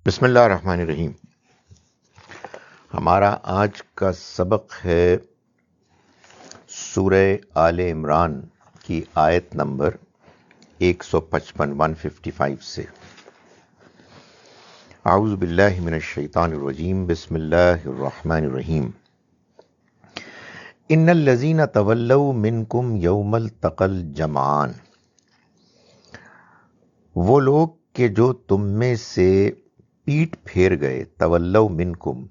بسم اللہ الرحمن الرحیم۔ ہمارا آج کا سبق ہے سورہ آل عمران کی آیت نمبر 155 155 سے۔ اعوذ باللہ من الشیطان الرجیم، بسم اللہ الرحمن الرحیم۔ ان الذین تولوا منکم یوم التقى الجمعان، وہ لوگ کہ جو تم میں سے پیٹ پھیر گئے، تولوا منکم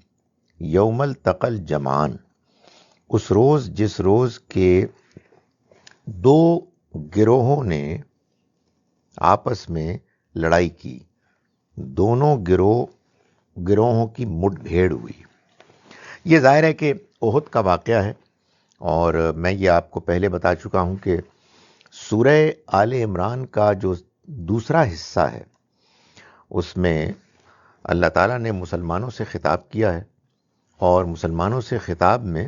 یوم التقى الجمعان، اس روز جس روز کے دو گروہوں نے آپس میں لڑائی کی، دونوں گروہوں کی مٹ بھیڑ ہوئی۔ یہ ظاہر ہے کہ احد کا واقعہ ہے، اور میں یہ آپ کو پہلے بتا چکا ہوں کہ سورہ آل عمران کا جو دوسرا حصہ ہے اس میں اللہ تعالیٰ نے مسلمانوں سے خطاب کیا ہے، اور مسلمانوں سے خطاب میں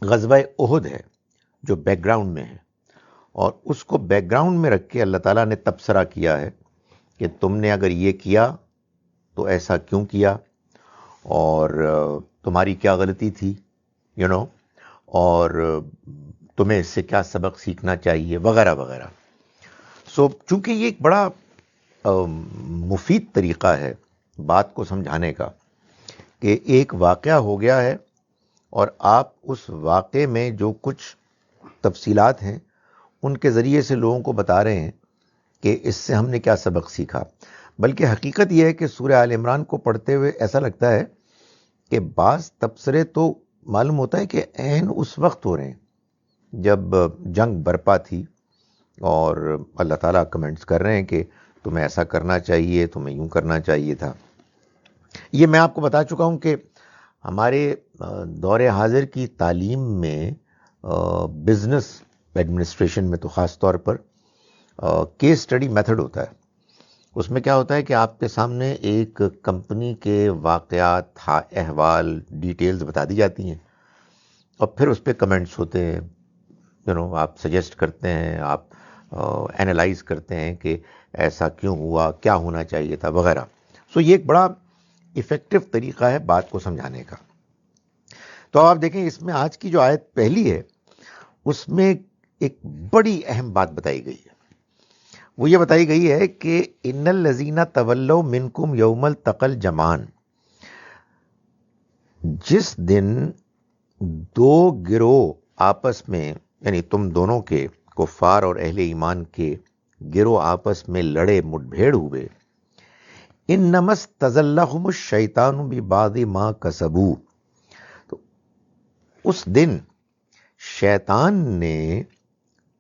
غزوہ احد ہے جو بیک گراؤنڈ میں ہے، اور اس کو بیک گراؤنڈ میں رکھ کے اللہ تعالیٰ نے تبصرہ کیا ہے کہ تم نے اگر یہ کیا تو ایسا کیوں کیا، اور تمہاری کیا غلطی تھی اور تمہیں اس سے کیا سبق سیکھنا چاہیے، وغیرہ وغیرہ۔ چونکہ یہ ایک بڑا مفید طریقہ ہے بات کو سمجھانے کا کہ ایک واقعہ ہو گیا ہے اور آپ اس واقعے میں جو کچھ تفصیلات ہیں ان کے ذریعے سے لوگوں کو بتا رہے ہیں کہ اس سے ہم نے کیا سبق سیکھا۔ بلکہ حقیقت یہ ہے کہ سورہ آل عمران کو پڑھتے ہوئے ایسا لگتا ہے کہ بعض تبصرے تو معلوم ہوتا ہے کہ عین اس وقت ہو رہے ہیں جب جنگ برپا تھی، اور اللہ تعالیٰ کمنٹس کر رہے ہیں کہ تمہیں ایسا کرنا چاہیے، تمہیں یوں کرنا چاہیے تھا۔ یہ میں آپ کو بتا چکا ہوں کہ ہمارے دور حاضر کی تعلیم میں بزنس ایڈمنسٹریشن میں تو خاص طور پر کیس اسٹڈی میتھڈ ہوتا ہے۔ اس میں کیا ہوتا ہے کہ آپ کے سامنے ایک کمپنی کے واقعات، احوال، ڈیٹیلز بتا دی جاتی ہیں، اور پھر اس پہ کمنٹس ہوتے ہیں، آپ سجیسٹ کرتے ہیں، آپ اینالائز کرتے ہیں کہ ایسا کیوں ہوا، کیا ہونا چاہیے تھا، وغیرہ۔ یہ ایک بڑا ایفیکٹو طریقہ ہے بات کو سمجھانے کا۔ تو آپ دیکھیں اس میں آج کی جو آیت پہلی ہے اس میں ایک بڑی اہم بات بتائی گئی ہے۔ وہ یہ بتائی گئی ہے کہ ان الذین تولوا منکم یوم التقى الجمعان، جس دن دو گروہ آپس میں، یعنی تم دونوں کے، کفار اور اہل ایمان کے گروہ آپس میں لڑے، مٹ بھیڑ ہوئے، انما استزلهم الشیطان ببعض ما کسبوا، تو اس دن شیطان نے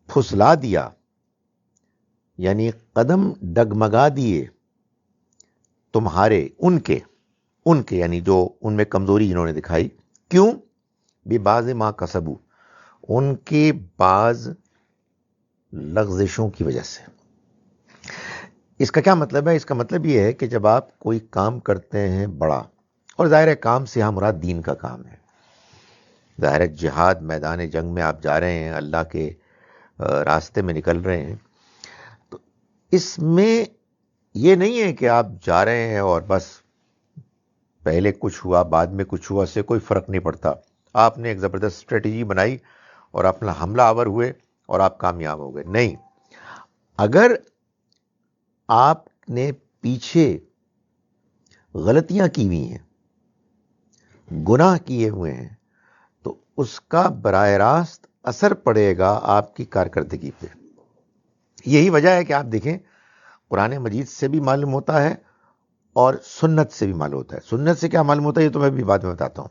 پھسلا دیا، یعنی قدم ڈگمگا دیے تمہارے، ان کے یعنی جو ان میں کمزوری انہوں نے دکھائی۔ کیوں؟ ببعض ما کسبوا، ان کی بعض لغزشوں کی وجہ سے۔ اس کا کیا مطلب ہے؟ اس کا مطلب یہ ہے کہ جب آپ کوئی کام کرتے ہیں بڑا، اور ظاہر ہے کام سے ہم مراد دین کا کام ہے، ظاہر ہے جہاد، میدان جنگ میں آپ جا رہے ہیں، اللہ کے راستے میں نکل رہے ہیں، تو اس میں یہ نہیں ہے کہ آپ جا رہے ہیں اور بس پہلے کچھ ہوا بعد میں کچھ ہوا، سے کوئی فرق نہیں پڑتا۔ آپ نے ایک زبردست اسٹریٹجی بنائی اور اپنا حملہ آور ہوئے اور آپ کامیاب ہو گئے، نہیں۔ اگر آپ نے پیچھے غلطیاں کی ہوئی ہیں، گناہ کیے ہوئے ہیں، تو اس کا براہ راست اثر پڑے گا آپ کی کارکردگی پہ۔ یہی وجہ ہے کہ آپ دیکھیں قرآن مجید سے بھی معلوم ہوتا ہے اور سنت سے بھی معلوم ہوتا ہے۔ سنت سے کیا معلوم ہوتا ہے یہ تو میں بھی بعد میں بتاتا ہوں۔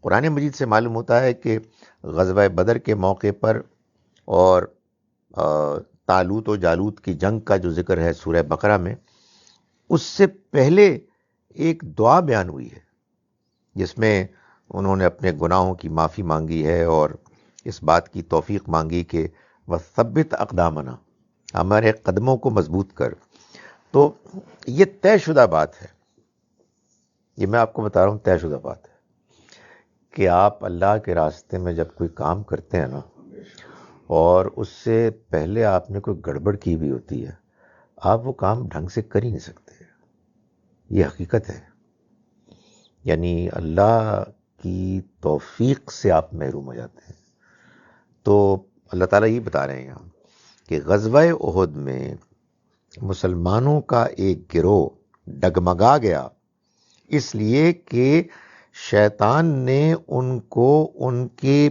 قرآن مجید سے معلوم ہوتا ہے کہ غزوہ بدر کے موقع پر اور طالوت و جالوت کی جنگ کا جو ذکر ہے سورہ بقرہ میں، اس سے پہلے ایک دعا بیان ہوئی ہے جس میں انہوں نے اپنے گناہوں کی معافی مانگی ہے اور اس بات کی توفیق مانگی کہ وَثَبِّتْ أَقْدَامَنَا، ہمارے قدموں کو مضبوط کر۔ تو یہ طے شدہ بات ہے، یہ میں آپ کو بتا رہا ہوں، طے شدہ بات ہے کہ آپ اللہ کے راستے میں جب کوئی کام کرتے ہیں نا، اور اس سے پہلے آپ نے کوئی گڑبڑ کی بھی ہوتی ہے، آپ وہ کام ڈھنگ سے کر ہی نہیں سکتے. یہ حقیقت ہے. یعنی اللہ کی توفیق سے آپ محروم ہو جاتے ہیں. تو اللہ تعالیٰ یہ بتا رہے ہیں یہاں کہ غزوہ احد میں مسلمانوں کا ایک گروہ ڈگمگا گیا اس لیے کہ شیطان نے ان کو ان کے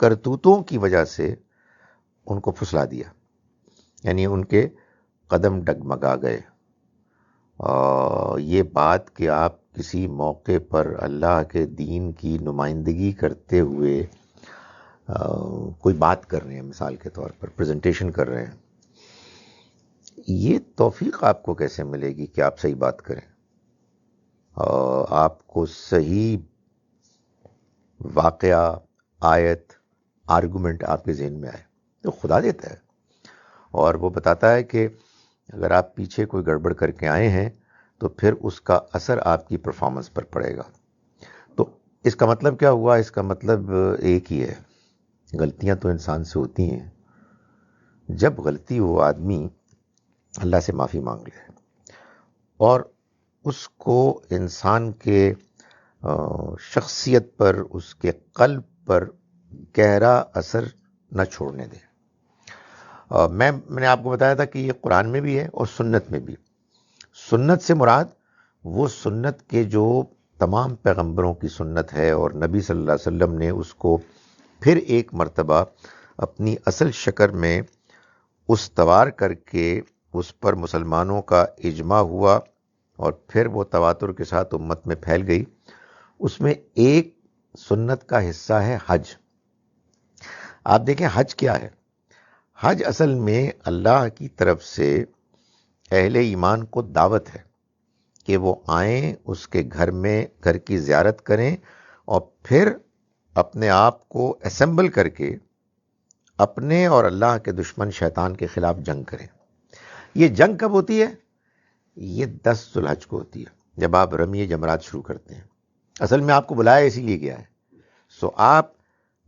کرتوتوں کی وجہ سے ان کو پھسلا دیا. یعنی ان کے قدم ڈگمگا گئے. یہ بات کہ آپ کسی موقع پر اللہ کے دین کی نمائندگی کرتے ہوئے کوئی بات کر رہے ہیں، مثال کے طور پر پریزنٹیشن کر رہے ہیں، یہ توفیق آپ کو کیسے ملے گی کہ آپ صحیح بات کریں، آپ کو صحیح واقعہ، آیت، آرگومنٹ آپ کے ذہن میں آئے؟ تو خدا دیتا ہے، اور وہ بتاتا ہے کہ اگر آپ پیچھے کوئی گڑبڑ کر کے آئے ہیں تو پھر اس کا اثر آپ کی پرفارمنس پر پڑے گا. تو اس کا مطلب کیا ہوا؟ اس کا مطلب ایک ہی ہے، غلطیاں تو انسان سے ہوتی ہیں. جب غلطی ہو آدمی اللہ سے معافی مانگ لے اور اس کو انسان کے شخصیت پر، اس کے قلب پر گہرا اثر نہ چھوڑنے دے. میں نے آپ کو بتایا تھا کہ یہ قرآن میں بھی ہے اور سنت میں بھی. سنت سے مراد وہ سنت کے جو تمام پیغمبروں کی سنت ہے، اور نبی صلی اللہ علیہ وسلم نے اس کو پھر ایک مرتبہ اپنی اصل شکل میں استوار کر کے اس پر مسلمانوں کا اجماع ہوا اور پھر وہ تواتر کے ساتھ امت میں پھیل گئی. اس میں ایک سنت کا حصہ ہے حج. آپ دیکھیں حج کیا ہے؟ حج اصل میں اللہ کی طرف سے اہل ایمان کو دعوت ہے کہ وہ آئیں، اس کے گھر میں گھر کی زیارت کریں اور پھر اپنے آپ کو اسمبل کر کے اپنے اور اللہ کے دشمن شیطان کے خلاف جنگ کریں. یہ جنگ کب ہوتی ہے؟ یہ 10 ذوالحج کو ہوتی ہے، جب آپ رمی جمرات شروع کرتے ہیں. اصل میں آپ کو بلایا اسی لیے گیا ہے. سو آپ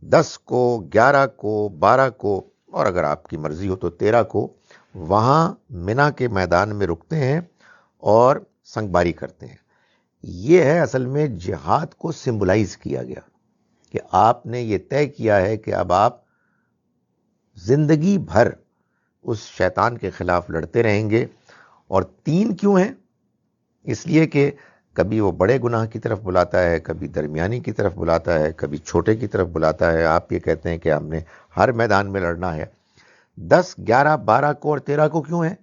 10 کو، 11 کو، 12 کو، اور اگر آپ کی مرضی ہو تو 13 کو وہاں منا کے میدان میں رکتے ہیں اور سنگ باری کرتے ہیں. یہ ہے اصل میں جہاد کو سمبلائز کیا گیا کہ آپ نے یہ طے کیا ہے کہ اب آپ زندگی بھر اس شیطان کے خلاف لڑتے رہیں گے. اور 3 کیوں ہیں؟ اس لیے کہ کبھی وہ بڑے گناہ کی طرف بلاتا ہے، کبھی درمیانی کی طرف بلاتا ہے، کبھی چھوٹے کی طرف بلاتا ہے. آپ یہ کہتے ہیں کہ ہم نے ہر میدان میں لڑنا ہے. 10، 11، 12 کو اور 13 کو کیوں ہے؟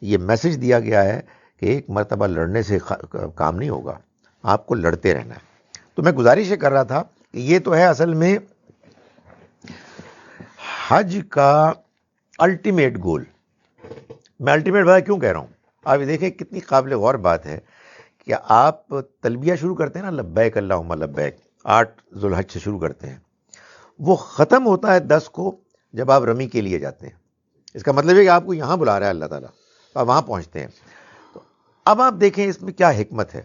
یہ میسج دیا گیا ہے کہ ایک مرتبہ لڑنے سے کام نہیں ہوگا، آپ کو لڑتے رہنا ہے. تو میں گزارش یہ کر رہا تھا کہ یہ تو ہے اصل میں حج کا الٹیمیٹ گول. میں الٹیمیٹ بات کیوں کہہ رہا ہوں؟ آپ یہ دیکھیں کتنی قابل غور بات ہے کہ آپ تلبیہ شروع کرتے ہیں نا، لبیک اللہم لبیک، 8 ذوالحج سے شروع کرتے ہیں، وہ ختم ہوتا ہے 10 کو جب آپ رمی کے لیے جاتے ہیں. اس کا مطلب ہے کہ آپ کو یہاں بلا رہا ہے اللہ تعالیٰ، آپ وہاں پہنچتے ہیں. تو اب آپ دیکھیں اس میں کیا حکمت ہے.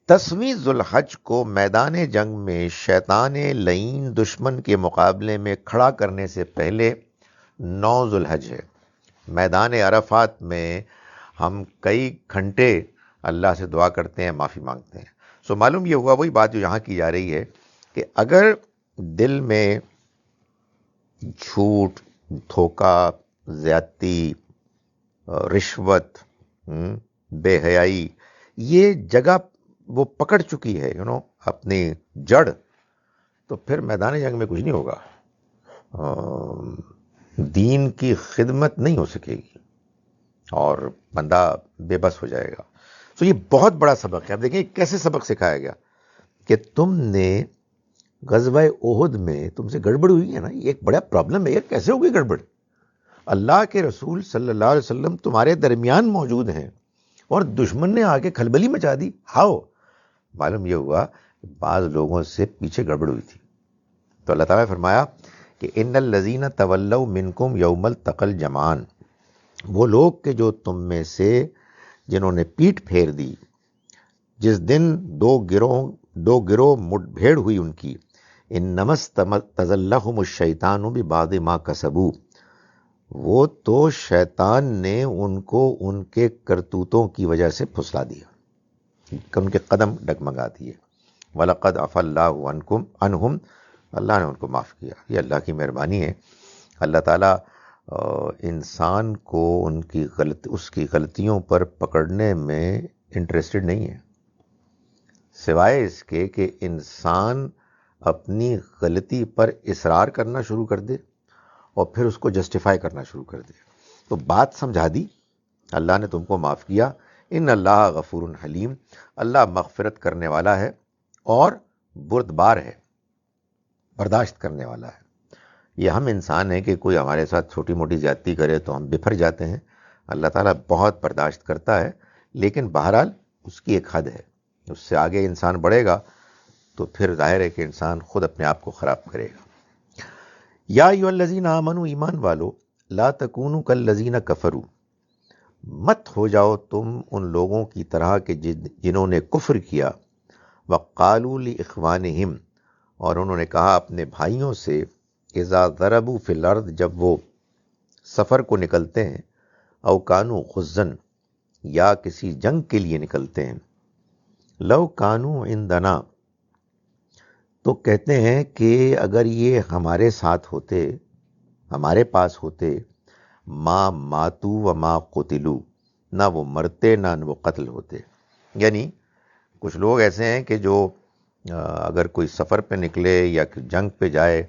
10ویں ذوالحج کو میدان جنگ میں شیطان لعین دشمن کے مقابلے میں کھڑا کرنے سے پہلے 9 ذوالحج ہے. میدان عرفات میں ہم کئی گھنٹے اللہ سے دعا کرتے ہیں، معافی مانگتے ہیں. سو معلوم یہ ہوا وہی بات جو یہاں کی جا رہی ہے کہ اگر دل میں جھوٹ، دھوکہ، زیادتی، رشوت، بے حیائی، یہ جگہ وہ پکڑ چکی ہے اپنی جڑ، تو پھر میدان جنگ میں کچھ نہیں ہوگا. دین کی خدمت نہیں ہو سکے گی اور بندہ بے بس ہو جائے گا. تو یہ بہت بڑا سبق ہے. اب دیکھیں کیسے سبق سکھایا گیا کہ تم نے غزوہ احد میں تم سے گڑبڑ ہوئی ہے نا، یہ ایک بڑا پرابلم ہے. یہ کیسے ہو گئی گڑبڑ؟ اللہ کے رسول صلی اللہ علیہ وسلم تمہارے درمیان موجود ہیں اور دشمن نے آ کے کھلبلی مچا دی. ہاؤ؟ معلوم یہ ہوا کہ بعض لوگوں سے پیچھے گڑبڑ ہوئی تھی. تو اللہ تعالیٰ نے فرمایا کہ ان الذین تولوا منکم یوم التقى الجمعان، وہ لوگ کہ جو تم میں سے جنہوں نے پیٹھ پھیر دی جس دن دو گروہ مٹ بھیڑ ہوئی ان کی. انما استزلهم الشیطان ببعض ما کسبوا، وہ تو شیطان نے ان کو ان کے کرتوتوں کی وجہ سے پھسلا دیا، کہ ان کے قدم ڈگمگا دیے۔ وَلَقَدْ عَفَا اللَّهُ عَنْهُمْ، اللہ نے ان کو معاف کیا۔ یہ اللہ کی مہربانی ہے۔ اللہ تعالیٰ انسان کو اس کی غلطیوں پر پکڑنے میں انٹرسٹڈ نہیں ہے، سوائے اس کے کہ انسان اپنی غلطی پر اصرار کرنا شروع کر دے اور پھر اس کو جسٹیفائی کرنا شروع کر دے۔ تو بات سمجھا دی، اللہ نے تم کو معاف کیا۔ ان اللہ غفور حلیم، اللہ مغفرت کرنے والا ہے اور بردبار ہے، برداشت کرنے والا ہے۔ یہ ہم انسان ہیں کہ کوئی ہمارے ساتھ چھوٹی موٹی زیادتی کرے تو ہم بفر جاتے ہیں، اللہ تعالیٰ بہت برداشت کرتا ہے، لیکن بہرحال اس کی ایک حد ہے، اس سے آگے انسان بڑھے گا تو پھر ظاہر ہے کہ انسان خود اپنے آپ کو خراب کرے گا۔ یا ایھا الذین آمنوا، ایمان والو، لا تکونوا کالذین کفروا، مت ہو جاؤ تم ان لوگوں کی طرح کہ جنہوں نے کفر کیا، وقالوا لاخوانہم، اور انہوں نے کہا اپنے بھائیوں سے، اذا ضربوا فی الارض، جب وہ سفر کو نکلتے ہیں، او کانوا غزن، یا کسی جنگ کے لیے نکلتے ہیں، لو کانوا عندنا، تو کہتے ہیں کہ اگر یہ ہمارے ساتھ ہوتے، ہمارے پاس ہوتے، ما ماتو و ما قتلو، نہ وہ مرتے نہ وہ قتل ہوتے۔ یعنی کچھ لوگ ایسے ہیں کہ جو اگر کوئی سفر پہ نکلے یا جنگ پہ جائے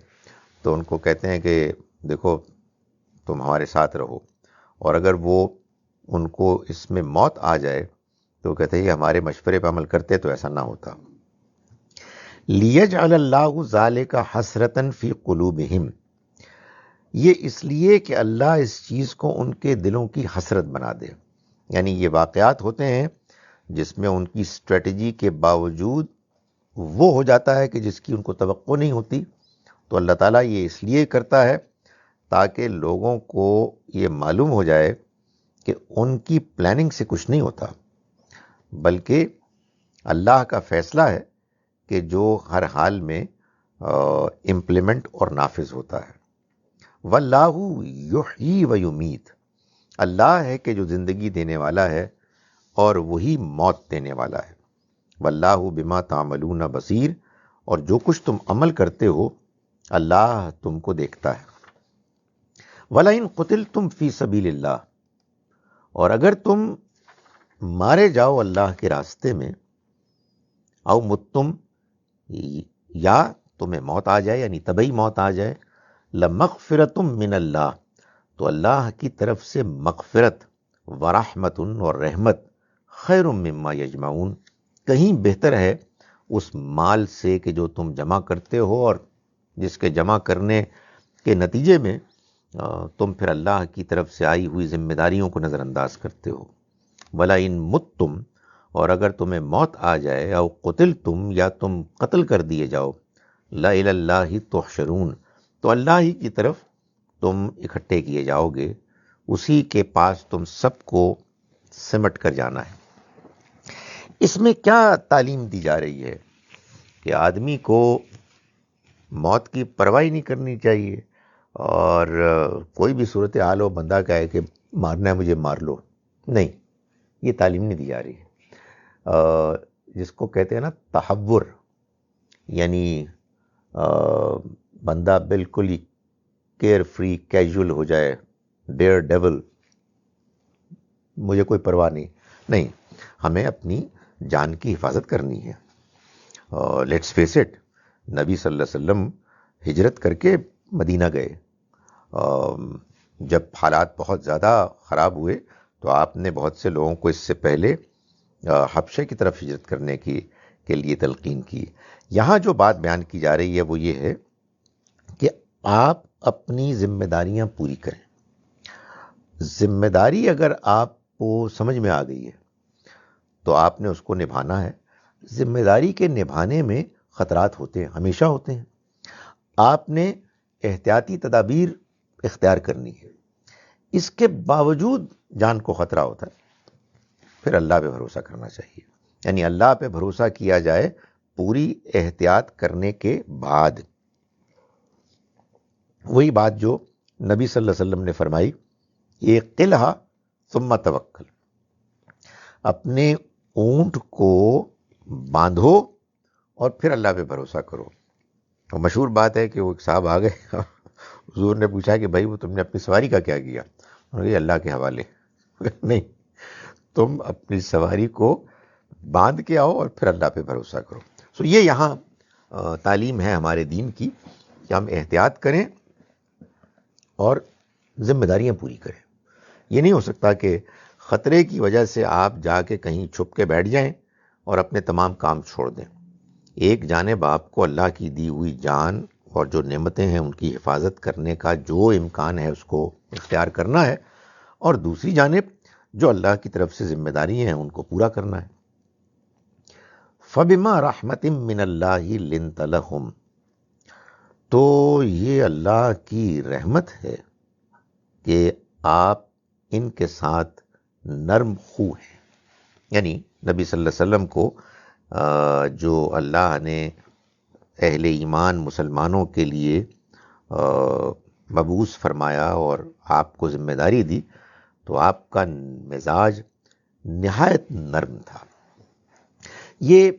تو ان کو کہتے ہیں کہ دیکھو تم ہمارے ساتھ رہو، اور اگر وہ ان کو اس میں موت آ جائے تو کہتے ہیں یہ ہمارے مشورے پہ عمل کرتے تو ایسا نہ ہوتا۔ لیجعل اللہ ذالک حسرۃ فی قلوبہم، یہ اس لیے کہ اللہ اس چیز کو ان کے دلوں کی حسرت بنا دے۔ یعنی یہ واقعات ہوتے ہیں جس میں ان کی اسٹریٹجی کے باوجود وہ ہو جاتا ہے کہ جس کی ان کو توقع نہیں ہوتی، تو اللہ تعالیٰ یہ اس لیے کرتا ہے تاکہ لوگوں کو یہ معلوم ہو جائے کہ ان کی پلاننگ سے کچھ نہیں ہوتا، بلکہ اللہ کا فیصلہ ہے کہ جو ہر حال میں امپلیمنٹ اور نافذ ہوتا ہے۔ واللہ یحیی و یمیت، اللہ ہے کہ جو زندگی دینے والا ہے اور وہی موت دینے والا ہے۔ واللہ بما تعملون بصیر، اور جو کچھ تم عمل کرتے ہو اللہ تم کو دیکھتا ہے۔ وَلَئِن قُتِلْتُمْ فِي سَبِيلِ اللَّهِ، اور اگر تم مارے جاؤ اللہ کے راستے میں، او متم، یا تمہیں موت آ جائے یعنی طبعی موت آ جائے، لَمَغْفِرَةٌ مِّنَ اللَّهِ، تو اللہ کی طرف سے مغفرت، ورحمت، اور رحمت، خیر مما یجمعون، کہیں بہتر ہے اس مال سے کہ جو تم جمع کرتے ہو اور جس کے جمع کرنے کے نتیجے میں تم پھر اللہ کی طرف سے آئی ہوئی ذمہ داریوں کو نظر انداز کرتے ہو۔ وَلَئِن مُتُّمْ، اور اگر تمہیں موت آ جائے، او قتلتم، یا تم قتل کر دیے جاؤ، لَإِلَى اللَّهِ تُحْشَرُونَ، تو اللہ ہی کی طرف تم اکٹھے کیے جاؤ گے، اسی کے پاس تم سب کو سمٹ کر جانا ہے۔ اس میں کیا تعلیم دی جا رہی ہے کہ آدمی کو موت کی پرواہ نہیں کرنی چاہیے، اور کوئی بھی صورت حال ہو بندہ کہے کہ مارنا ہے مجھے مار لو، نہیں، یہ تعلیم نہیں دی جا رہی ہے۔ جس کو کہتے ہیں نا تحور، یعنی بندہ بالکل ہی کیئر فری کیجول ہو جائے، ڈیئر ڈیول، مجھے کوئی پرواہ نہیں، ہمیں اپنی جان کی حفاظت کرنی ہے۔ لیٹس فیس اٹ، نبی صلی اللہ علیہ وسلم ہجرت کر کے مدینہ گئے، جب حالات بہت زیادہ خراب ہوئے تو آپ نے بہت سے لوگوں کو اس سے پہلے حبشے کی طرف ہجرت کرنے کے لیے تلقین کی۔ یہاں جو بات بیان کی جا رہی ہے وہ یہ ہے کہ آپ اپنی ذمہ داریاں پوری کریں۔ ذمہ داری اگر آپ کو سمجھ میں آ گئی ہے تو آپ نے اس کو نبھانا ہے۔ ذمہ داری کے نبھانے میں خطرات ہوتے ہیں، ہمیشہ ہوتے ہیں، آپ نے احتیاطی تدابیر اختیار کرنی ہے۔ اس کے باوجود جان کو خطرہ ہوتا ہے، پھر اللہ پہ بھروسہ کرنا چاہیے، یعنی اللہ پہ بھروسہ کیا جائے پوری احتیاط کرنے کے بعد۔ وہی بات جو نبی صلی اللہ علیہ وسلم نے فرمائی اقلھا ثم توکل، اپنے اونٹ کو باندھو اور پھر اللہ پہ بھروسہ کرو۔ اور مشہور بات ہے کہ وہ ایک صاحب آ گئے، حضور نے پوچھا کہ بھائی وہ تم نے اپنی سواری کا کیا کیا؟ انہوں نے کہا اللہ کے حوالے۔ نہیں، تم اپنی سواری کو باندھ کے آؤ اور پھر اللہ پہ بھروسہ کرو۔ سو یہ یہاں تعلیم ہے ہمارے دین کی کہ ہم احتیاط کریں اور ذمہ داریاں پوری کریں۔ یہ نہیں ہو سکتا کہ خطرے کی وجہ سے آپ جا کے کہیں چھپ کے بیٹھ جائیں اور اپنے تمام کام چھوڑ دیں۔ ایک جانب آپ کو اللہ کی دی ہوئی جان اور جو نعمتیں ہیں ان کی حفاظت کرنے کا جو امکان ہے اس کو اختیار کرنا ہے، اور دوسری جانب جو اللہ کی طرف سے ذمہ داری ہیں ان کو پورا کرنا ہے۔ فَبِمَا رَحْمَةٍ مِّنَ اللَّهِ لِنْتَ لَهُمْ، تو یہ اللہ کی رحمت ہے کہ آپ ان کے ساتھ نرم خو ہیں۔ یعنی نبی صلی اللہ علیہ وسلم کو جو اللہ نے اہل ایمان مسلمانوں کے لیے مبعوث فرمایا اور آپ کو ذمہ داری دی، تو آپ کا مزاج نہایت نرم تھا۔ یہ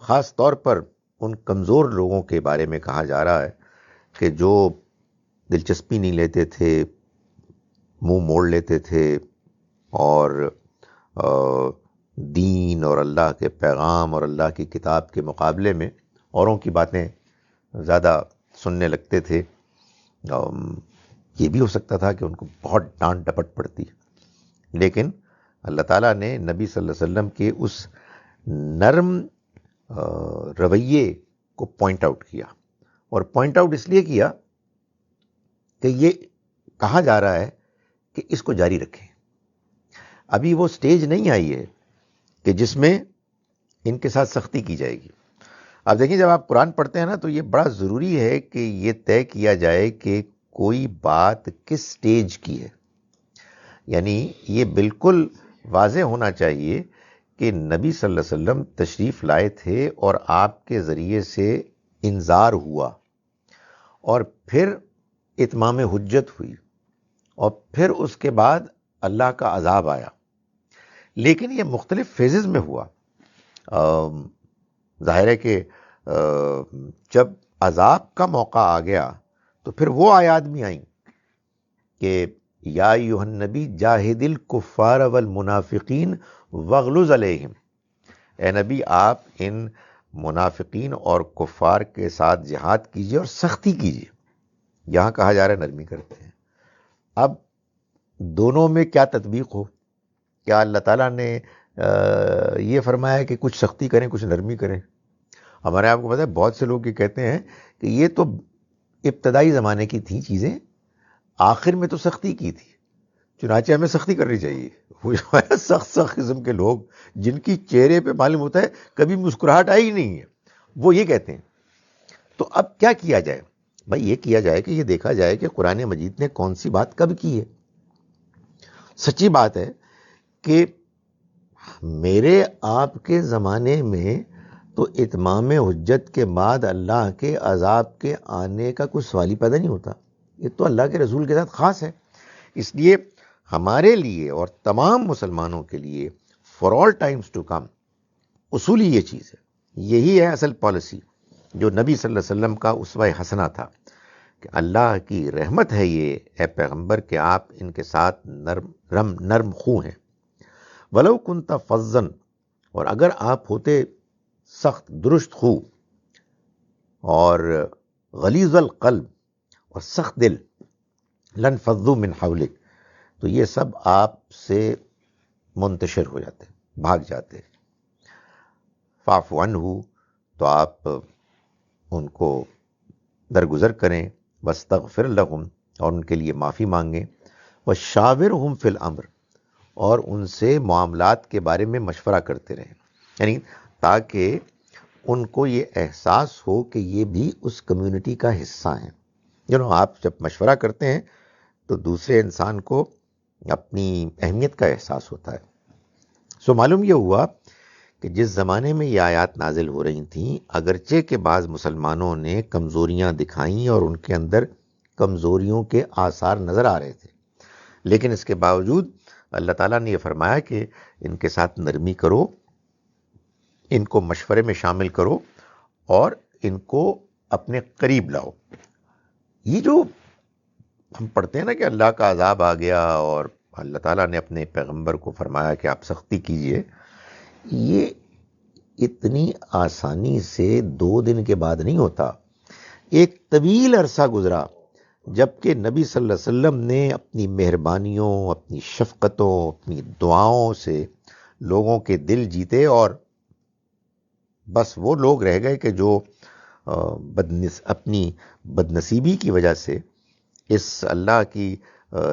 خاص طور پر ان کمزور لوگوں کے بارے میں کہا جا رہا ہے کہ جو دلچسپی نہیں لیتے تھے، منہ موڑ لیتے تھے، اور دین اور اللہ کے پیغام اور اللہ کی کتاب کے مقابلے میں اوروں کی باتیں زیادہ سننے لگتے تھے۔ یہ بھی ہو سکتا تھا کہ ان کو بہت ڈانٹ ڈپٹ پڑتی، لیکن اللہ تعالیٰ نے نبی صلی اللہ علیہ وسلم کے اس نرم رویے کو پوائنٹ آؤٹ کیا، اور پوائنٹ آؤٹ اس لیے کیا کہ یہ کہا جا رہا ہے کہ اس کو جاری رکھیں۔ ابھی وہ سٹیج نہیں آئی ہے کہ جس میں ان کے ساتھ سختی کی جائے گی۔ آپ دیکھیں جب آپ قرآن پڑھتے ہیں نا تو یہ بڑا ضروری ہے کہ یہ طے کیا جائے کہ کوئی بات کس سٹیج کی ہے۔ یعنی یہ بالکل واضح ہونا چاہیے کہ نبی صلی اللہ علیہ وسلم تشریف لائے تھے اور آپ کے ذریعے سے انذار ہوا، اور پھر اتمام حجت ہوئی، اور پھر اس کے بعد اللہ کا عذاب آیا، لیکن یہ مختلف فیزز میں ہوا۔ ظاہر ہے کہ جب عذاب کا موقع آ گیا تو پھر وہ آیات بھی آئیں کہ یا ایھا النبی جاہد الکفار والمنافقین واغلظ علیہم، اے نبی آپ ان منافقین اور کفار کے ساتھ جہاد کیجیے اور سختی کیجیے۔ یہاں کہا جا رہا ہے نرمی کرتے ہیں۔ اب دونوں میں کیا تطبیق ہو؟ کیا اللہ تعالیٰ نے یہ فرمایا کہ کچھ سختی کریں کچھ نرمی کریں؟ ہمارے آپ کو پتہ ہے بہت سے لوگ یہ کہتے ہیں کہ یہ تو ابتدائی زمانے کی تھیں چیزیں، آخر میں تو سختی کی تھی، چنانچہ ہمیں سختی کرنی چاہیے۔ وہ جو ہے سخت قسم کے لوگ جن کی چہرے پہ معلوم ہوتا ہے کبھی مسکراہٹ آئی نہیں ہے، وہ یہ کہتے ہیں۔ تو اب کیا کیا جائے؟ بھائی یہ کیا جائے کہ یہ دیکھا جائے کہ قرآن مجید نے کون سی بات کب کی ہے۔ سچی بات ہے کہ میرے آپ کے زمانے میں تو اتمام حجت کے بعد اللہ کے عذاب کے آنے کا کوئی سوال ہی پیدا نہیں ہوتا۔ یہ تو اللہ کے رسول کے ساتھ خاص ہے۔ اس لیے ہمارے لیے اور تمام مسلمانوں کے لیے for all times to come اصولی یہ چیز ہے، یہی ہے اصل پالیسی جو نبی صلی اللہ علیہ وسلم کا اسوہ حسنہ تھا، کہ اللہ کی رحمت ہے یہ اے پیغمبر کہ آپ ان کے ساتھ نرم خو ہیں۔ ولو کنت فظا، اور اگر آپ ہوتے سخت درست خو اور غلیظ القلب اور سخت دل، لانفضوا من حولک، تو یہ سب آپ سے منتشر ہو جاتے، بھاگ جاتے۔ فاعف عنہ، تو آپ ان کو درگزر کریں، واستغفر لہم، اور ان کے لیے معافی مانگیں، وشاورہم فی الامر، اور ان سے معاملات کے بارے میں مشورہ کرتے رہیں، یعنی تاکہ ان کو یہ احساس ہو کہ یہ بھی اس کمیونٹی کا حصہ ہیں۔ آپ جب مشورہ کرتے ہیں تو دوسرے انسان کو اپنی اہمیت کا احساس ہوتا ہے۔ سو معلوم یہ ہوا کہ جس زمانے میں یہ آیات نازل ہو رہی تھیں، اگرچہ کہ بعض مسلمانوں نے کمزوریاں دکھائیں اور ان کے اندر کمزوریوں کے آثار نظر آ رہے تھے، لیکن اس کے باوجود اللہ تعالیٰ نے یہ فرمایا کہ ان کے ساتھ نرمی کرو، ان کو مشورے میں شامل کرو اور ان کو اپنے قریب لاؤ۔ یہ جو ہم پڑھتے ہیں نا کہ اللہ کا عذاب آ گیا اور اللہ تعالیٰ نے اپنے پیغمبر کو فرمایا کہ آپ سختی کیجئے، یہ اتنی آسانی سے 2 دن کے بعد نہیں ہوتا۔ ایک طویل عرصہ گزرا جبکہ نبی صلی اللہ علیہ وسلم نے اپنی مہربانیوں، اپنی شفقتوں، اپنی دعاؤں سے لوگوں کے دل جیتے، اور بس وہ لوگ رہ گئے کہ جو اپنی بدنصیبی کی وجہ سے اس اللہ کی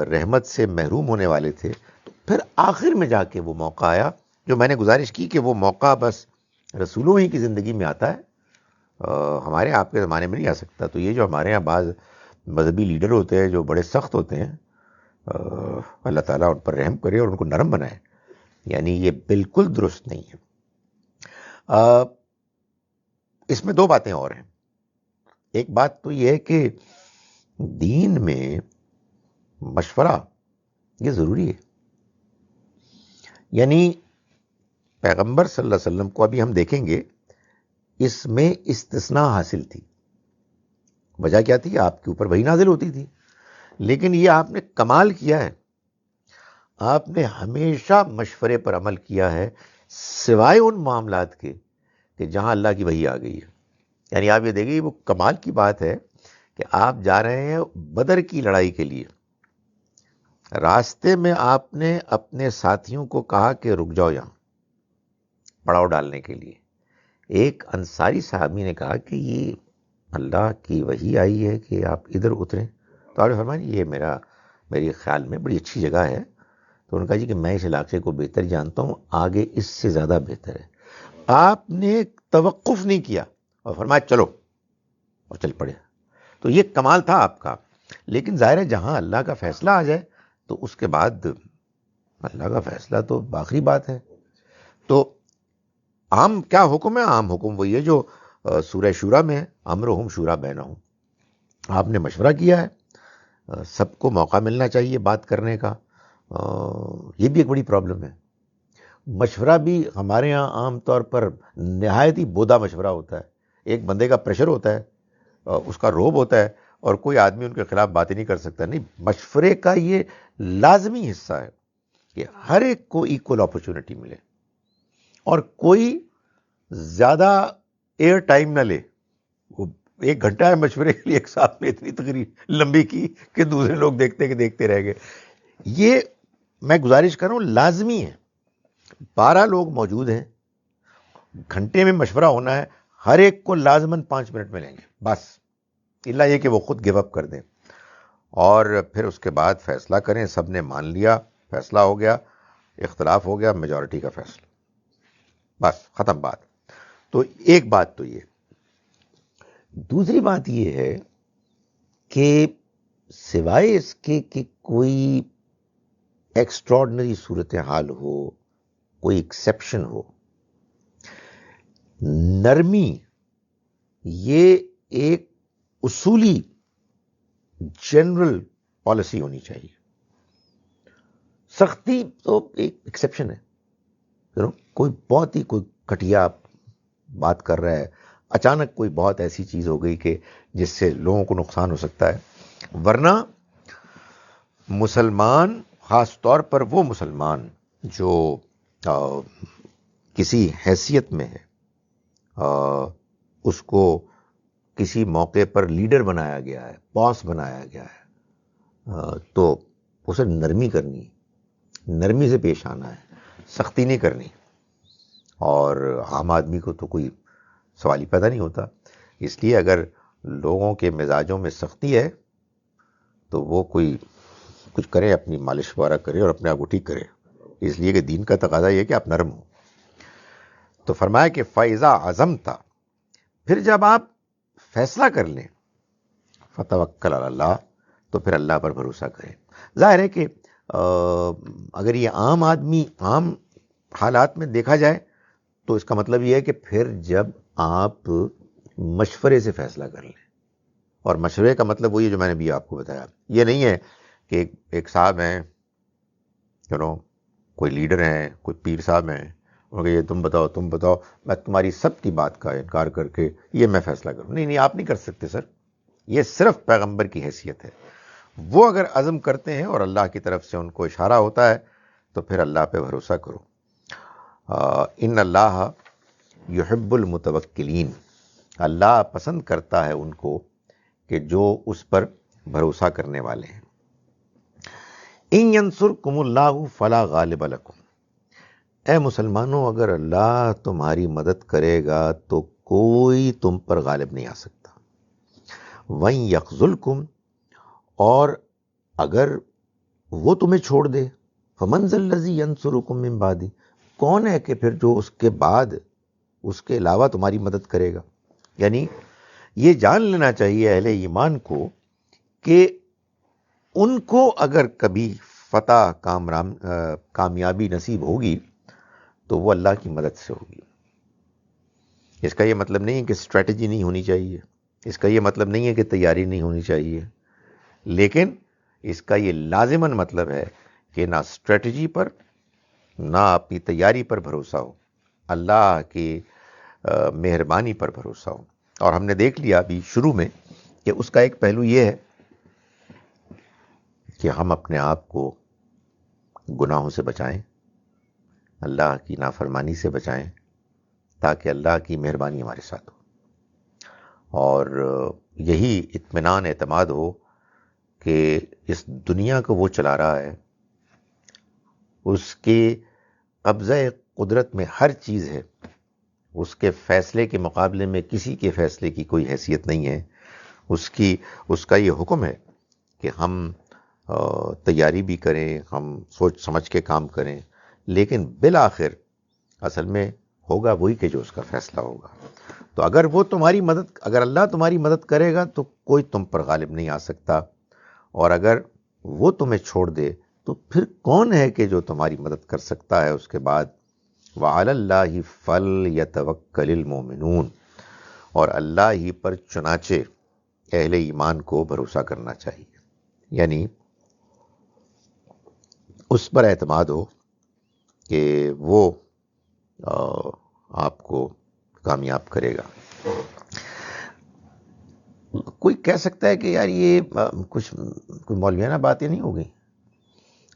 رحمت سے محروم ہونے والے تھے۔ تو پھر آخر میں جا کے وہ موقع آیا، جو میں نے گزارش کی کہ وہ موقع بس رسولوں ہی کی زندگی میں آتا ہے، ہمارے آپ کے زمانے میں نہیں آ سکتا۔ تو یہ جو ہمارے یہاں بعض مذہبی لیڈر ہوتے ہیں جو بڑے سخت ہوتے ہیں، اللہ تعالیٰ ان پر رحم کرے اور ان کو نرم بنائے، یعنی یہ بالکل درست نہیں ہے۔ اس میں 2 باتیں اور ہیں۔ ایک بات تو یہ ہے کہ دین میں مشورہ یہ ضروری ہے، یعنی پیغمبر صلی اللہ علیہ وسلم کو ابھی ہم دیکھیں گے اس میں استثناء حاصل تھی۔ وجہ کیا تھی؟ آپ کے اوپر وحی نازل ہوتی تھی، لیکن یہ آپ نے کمال کیا ہے، آپ نے ہمیشہ مشورے پر عمل کیا ہے، سوائے ان معاملات کے کہ جہاں اللہ کی وحی آ گئی ہے۔ یعنی آپ یہ دیکھیں، وہ کمال کی بات ہے کہ آپ جا رہے ہیں بدر کی لڑائی کے لیے، راستے میں آپ نے اپنے ساتھیوں کو کہا کہ رک جاؤ یہاں پڑاؤ ڈالنے کے لیے۔ ایک انصاری صحابی نے کہا کہ یہ اللہ کی وحی آئی ہے کہ آپ ادھر اتریں، تو آپ نے فرمایا یہ میری خیال میں بڑی اچھی جگہ ہے۔ تو انہوں نے کہا جی کہ میں اس علاقے کو بہتر جانتا ہوں، آگے اس سے زیادہ بہتر ہے۔ آپ نے توقف نہیں کیا اور فرمایا چلو، اور چل پڑے۔ تو یہ کمال تھا آپ کا۔ لیکن ظاہر ہے جہاں اللہ کا فیصلہ آ جائے تو اس کے بعد اللہ کا فیصلہ تو آخری بات ہے۔ تو عام کیا حکم ہے؟ عام حکم وہی ہے جو سورہ شورا میں ہے، امرہم شورا بینہم۔ آپ نے مشورہ کیا ہے، سب کو موقع ملنا چاہیے بات کرنے کا۔ یہ بھی ایک بڑی پرابلم ہے، مشورہ بھی ہمارے ہاں عام طور پر نہایت ہی بودا مشورہ ہوتا ہے۔ ایک بندے کا پریشر ہوتا ہے، اس کا روب ہوتا ہے، اور کوئی آدمی ان کے خلاف باتیں نہیں کر سکتا۔ نہیں، مشورے کا یہ لازمی حصہ ہے کہ ہر ایک کو ایکول اپرچونٹی ملے، اور کوئی زیادہ ایئر ٹائم نہ لے۔ وہ 1 گھنٹہ ہے مشورے کے لیے، ایک ساتھ میں اتنی تقریر لمبی کی کہ دوسرے لوگ دیکھتے رہ گئے۔ یہ میں گزارش کر رہا ہوں، لازمی ہے۔ 12 لوگ موجود ہیں، گھنٹے میں مشورہ ہونا ہے، ہر ایک کو لازماً 5 منٹ ملیں گے بس، الا یہ کہ وہ خود گیو اپ کر دیں اور پھر اس کے بعد فیصلہ کریں۔ سب نے مان لیا، فیصلہ ہو گیا، اختلاف ہو گیا، میجورٹی کا فیصلہ، بس ختم بات۔ تو ایک بات تو یہ۔ دوسری بات یہ ہے کہ سوائے اس کے کہ کوئی ایکسٹراڈنری صورتحال ہو، کوئی ایکسیپشن ہو، نرمی یہ ایک اصولی جنرل پالیسی ہونی چاہیے۔ سختی تو ایک ایکسیپشن ہے، کوئی بہت ہی کوئی گھٹیا بات کر رہا ہے، اچانک کوئی بہت ایسی چیز ہو گئی کہ جس سے لوگوں کو نقصان ہو سکتا ہے۔ ورنہ مسلمان، خاص طور پر وہ مسلمان جو کسی حیثیت میں ہے، اس کو کسی موقع پر لیڈر بنایا گیا ہے، باس بنایا گیا ہے، تو اسے نرمی کرنی، نرمی سے پیش آنا ہے، سختی نہیں کرنی۔ اور عام آدمی کو تو کوئی سوال ہی پیدا نہیں ہوتا۔ اس لیے اگر لوگوں کے مزاجوں میں سختی ہے تو وہ کوئی کچھ کرے، اپنی مالش وغیرہ کرے اور اپنے آپ کو ٹھیک کرے، اس لیے کہ دین کا تقاضا یہ ہے کہ آپ نرم ہوں۔ تو فرمایا کہ فَإِذَا عَزَمْتَ، پھر جب آپ فیصلہ کر لیں، فَتَوَكَّلْ عَلَى اللَّهِ، تو پھر اللہ پر بھروسہ کریں۔ ظاہر ہے کہ اگر یہ عام آدمی عام حالات میں دیکھا جائے تو اس کا مطلب یہ ہے کہ پھر جب آپ مشورے سے فیصلہ کر لیں، اور مشورے کا مطلب وہی ہے جو میں نے بھی آپ کو بتایا. یہ نہیں ہے کہ ایک صاحب ہیں کوئی لیڈر ہیں, کوئی پیر صاحب ہیں, اور یہ تم بتاؤ, میں تمہاری سب کی بات کا انکار کر کے یہ میں فیصلہ کروں. نہیں, آپ نہیں کر سکتے سر. یہ صرف پیغمبر کی حیثیت ہے. وہ اگر عزم کرتے ہیں اور اللہ کی طرف سے ان کو اشارہ ہوتا ہے تو پھر اللہ پہ بھروسہ کرو. ان اللہ یحب المتوکلین, اللہ پسند کرتا ہے ان کو کہ جو اس پر بھروسہ کرنے والے ہیں. ان ینصرکم اللہ فلا غالب لکم, اے مسلمانوں اگر اللہ تمہاری مدد کرے گا تو کوئی تم پر غالب نہیں آ سکتا. وَإِن يَخْذُلْكُمْ, اور اگر وہ تمہیں چھوڑ دے, فَمَنْ ذَا الَّذِي يَنْصُرُكُمْ مِنْ بَعْدِهِ, کون ہے کہ پھر جو اس کے بعد اس کے علاوہ تمہاری مدد کرے گا. یعنی یہ جان لینا چاہیے اہل ایمان کو کہ ان کو اگر کبھی فتح کامیابی نصیب ہوگی تو وہ اللہ کی مدد سے ہوگی. اس کا یہ مطلب نہیں ہے کہ اسٹریٹجی نہیں ہونی چاہیے, اس کا یہ مطلب نہیں ہے کہ تیاری نہیں ہونی چاہیے, لیکن اس کا یہ لازماً مطلب ہے کہ نہ اسٹریٹجی پر نہ اپنی تیاری پر بھروسہ ہو, اللہ کی مہربانی پر بھروسہ ہو. اور ہم نے دیکھ لیا ابھی شروع میں کہ اس کا ایک پہلو یہ ہے کہ ہم اپنے آپ کو گناہوں سے بچائیں, اللہ کی نافرمانی سے بچائیں, تاکہ اللہ کی مہربانی ہمارے ساتھ ہو. اور یہی اطمینان اعتماد ہو کہ اس دنیا کو وہ چلا رہا ہے, اس کے قبضہ قدرت میں ہر چیز ہے, اس کے فیصلے کے مقابلے میں کسی کے فیصلے کی کوئی حیثیت نہیں ہے. اس کا یہ حکم ہے کہ ہم تیاری بھی کریں, ہم سوچ سمجھ کے کام کریں, لیکن بالآخر اصل میں ہوگا وہی کہ جو اس کا فیصلہ ہوگا. تو اگر اللہ تمہاری مدد کرے گا تو کوئی تم پر غالب نہیں آ سکتا, اور اگر وہ تمہیں چھوڑ دے تو پھر کون ہے کہ جو تمہاری مدد کر سکتا ہے اس کے بعد. وَعَلَى اللَّهِ فَلْيَتَوَكَّلِ الْمُؤْمِنُونَ, اور اللہ ہی پر چنانچہ اہل ایمان کو بھروسہ کرنا چاہیے. یعنی اس پر اعتماد ہو کہ وہ آپ کو کامیاب کرے گا. کوئی کہہ سکتا ہے کہ یار یہ کچھ کوئی مولویانہ باتیں نہیں ہوگی.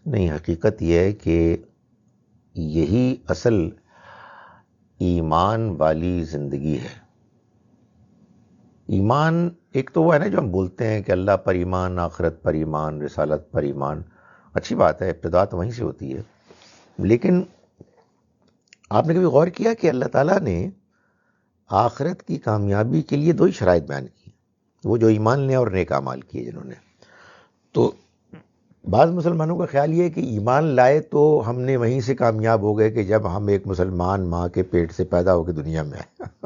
نہیں, حقیقت یہ ہے کہ یہی اصل ایمان والی زندگی ہے. ایمان ایک تو وہ ہے نا جو ہم بولتے ہیں کہ اللہ پر ایمان, آخرت پر ایمان, رسالت پر ایمان. اچھی بات ہے, ابتدا تو وہیں سے ہوتی ہے, لیکن آپ نے کبھی غور کیا کہ اللہ تعالیٰ نے آخرت کی کامیابی کے لیے 2 ہی شرائط بیان کی, وہ جو ایمان لے اور نیک اعمال کیے جنہوں نے. تو بعض مسلمانوں کا خیال یہ ہے کہ ایمان لائے تو ہم نے وہیں سے کامیاب ہو گئے کہ جب ہم ایک مسلمان ماں کے پیٹ سے پیدا ہو کے دنیا میں آئے.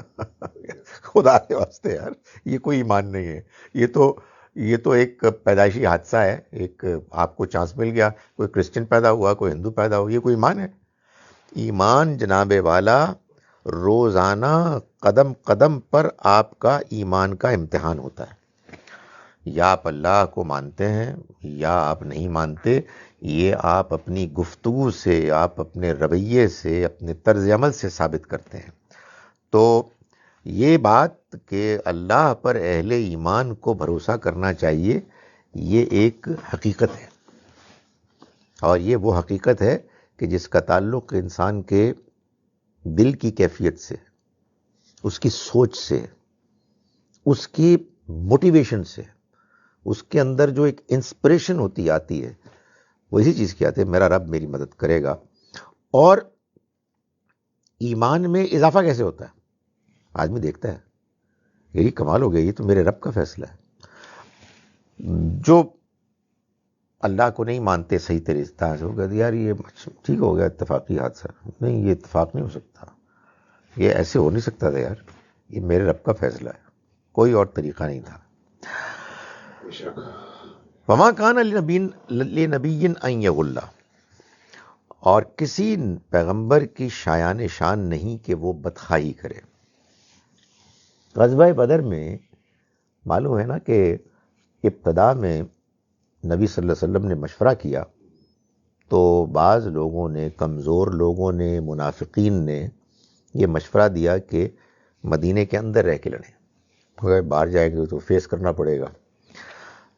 خدا کے واسطے یار, یہ کوئی ایمان نہیں ہے. یہ تو ایک پیدائشی حادثہ ہے, ایک آپ کو چانس مل گیا, کوئی کرسچن پیدا ہوا, کوئی ہندو پیدا ہوا, یہ کوئی ایمان ہے؟ ایمان جناب والا روزانہ قدم قدم پر آپ کا ایمان کا امتحان ہوتا ہے. یا آپ اللہ کو مانتے ہیں یا آپ نہیں مانتے, یہ آپ اپنی گفتگو سے, آپ اپنے رویے سے, اپنے طرز عمل سے ثابت کرتے ہیں. تو یہ بات کہ اللہ پر اہل ایمان کو بھروسہ کرنا چاہیے, یہ ایک حقیقت ہے, اور یہ وہ حقیقت ہے کہ جس کا تعلق انسان کے دل کی کیفیت سے, اس کی سوچ سے, اس کی موٹیویشن سے, اس کے اندر جو ایک انسپریشن ہوتی آتی ہے, وہ اسی چیز کی آتی ہے, میرا رب میری مدد کرے گا. اور ایمان میں اضافہ کیسے ہوتا ہے؟ آدمی دیکھتا ہے یہی کمال ہو گیا, یہ تو میرے رب کا فیصلہ ہے. جو اللہ کو نہیں مانتے صحیح طریقے سے, وہ کہتے یار یہ ٹھیک ہو گیا اتفاقی حادثہ, نہیں یہ اتفاق نہیں ہو سکتا, یہ ایسے ہو نہیں سکتا تھا یار, یہ میرے رب کا فیصلہ ہے, کوئی اور طریقہ نہیں تھا. وما کان لنبی ان یغل, اور کسی پیغمبر کی شایان شان نہیں کہ وہ بدخواہی کرے. غزوہ بدر میں معلوم ہے نا کہ ابتدا میں نبی صلی اللہ علیہ وسلم نے مشورہ کیا تو بعض لوگوں نے، کمزور لوگوں نے، منافقین نے یہ مشورہ دیا کہ مدینے کے اندر رہ کے لڑیں، اگر باہر جائیں گے تو فیس کرنا پڑے گا.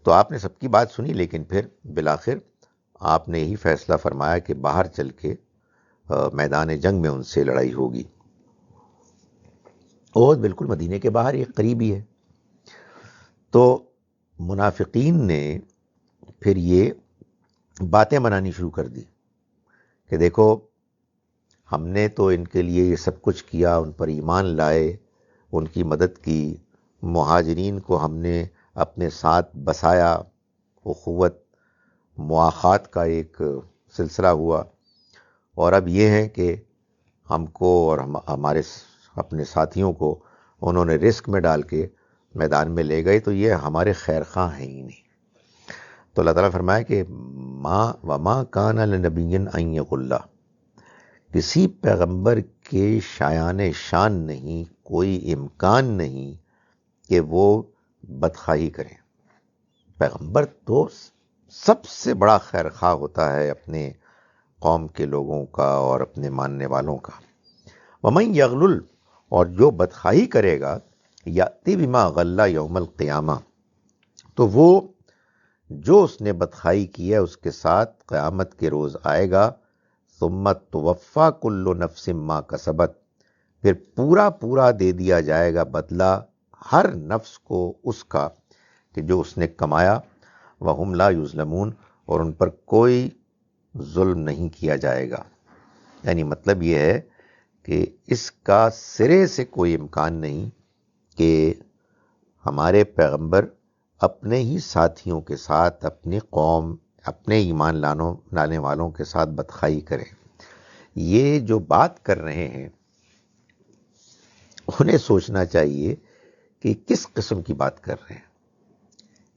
تو آپ نے سب کی بات سنی، لیکن پھر بالآخر آپ نے یہی فیصلہ فرمایا کہ باہر چل کے میدان جنگ میں ان سے لڑائی ہوگی. اور بالکل مدینے کے باہر ایک قریبی ہے. تو منافقین نے پھر یہ باتیں بنانی شروع کر دی کہ دیکھو ہم نے تو ان کے لیے یہ سب کچھ کیا، ان پر ایمان لائے، ان کی مدد کی، مہاجرین کو ہم نے اپنے ساتھ بسایا، اخوت مواخات کا ایک سلسلہ ہوا، اور اب یہ ہے کہ ہم کو اور ہمارے اپنے ساتھیوں کو انہوں نے رسک میں ڈال کے میدان میں لے گئے، تو یہ ہمارے خیر خواہ ہیں ہی نہیں. تو اللہ تعالیٰ فرمایا کہ وما کان لنبی ان یغل، کسی پیغمبر کے شایان شان نہیں، کوئی امکان نہیں کہ وہ بدخواہی کریں. پیغمبر تو سب سے بڑا خیر خواہ ہوتا ہے اپنے قوم کے لوگوں کا اور اپنے ماننے والوں کا. ومن یغلل، اور جو بدخواہی کرے گا، یأتی بما غل یوم القیامہ، تو وہ جو اس نے بدخواہی کی ہے اس کے ساتھ قیامت کے روز آئے گا. ثم توفی کل نفس ما کسبت، پھر پورا دے دیا جائے گا بدلہ ہر نفس کو اس کا کہ جو اس نے کمایا. وہم لا یظلمون، اور ان پر کوئی ظلم نہیں کیا جائے گا. یعنی مطلب یہ ہے کہ اس کا سرے سے کوئی امکان نہیں کہ ہمارے پیغمبر اپنے ہی ساتھیوں کے ساتھ، اپنی قوم، اپنے ایمان لانے والوں کے ساتھ بدخواہی کریں. یہ جو بات کر رہے ہیں انہیں سوچنا چاہیے کہ کس قسم کی بات کر رہے ہیں.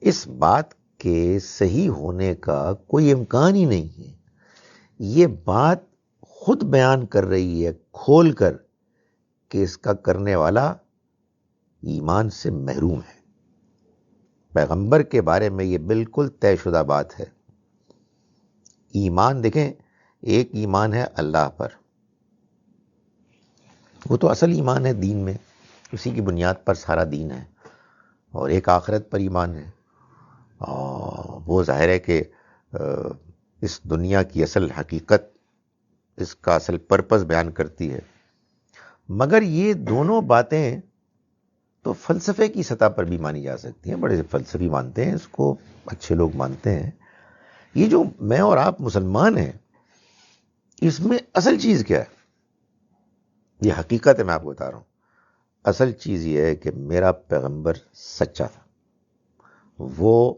اس بات کے صحیح ہونے کا کوئی امکان ہی نہیں ہے. یہ بات خود بیان کر رہی ہے کھول کر کہ اس کا کرنے والا ایمان سے محروم ہے. پیغمبر کے بارے میں یہ بالکل طے شدہ بات ہے. ایمان دیکھیں، ایک ایمان ہے اللہ پر، وہ تو اصل ایمان ہے دین میں، اسی کی بنیاد پر سارا دین ہے. اور ایک آخرت پر ایمان ہے، اور وہ ظاہر ہے کہ اس دنیا کی اصل حقیقت، اس کا اصل پرپس بیان کرتی ہے. مگر یہ دونوں باتیں تو فلسفے کی سطح پر بھی مانی جا سکتی ہیں. بڑے فلسفی مانتے ہیں اس کو، اچھے لوگ مانتے ہیں. یہ جو میں اور آپ مسلمان ہیں، اس میں اصل چیز کیا ہے؟ یہ حقیقت ہے، میں آپ کو بتا رہا ہوں. اصل چیز یہ ہے کہ میرا پیغمبر سچا تھا، وہ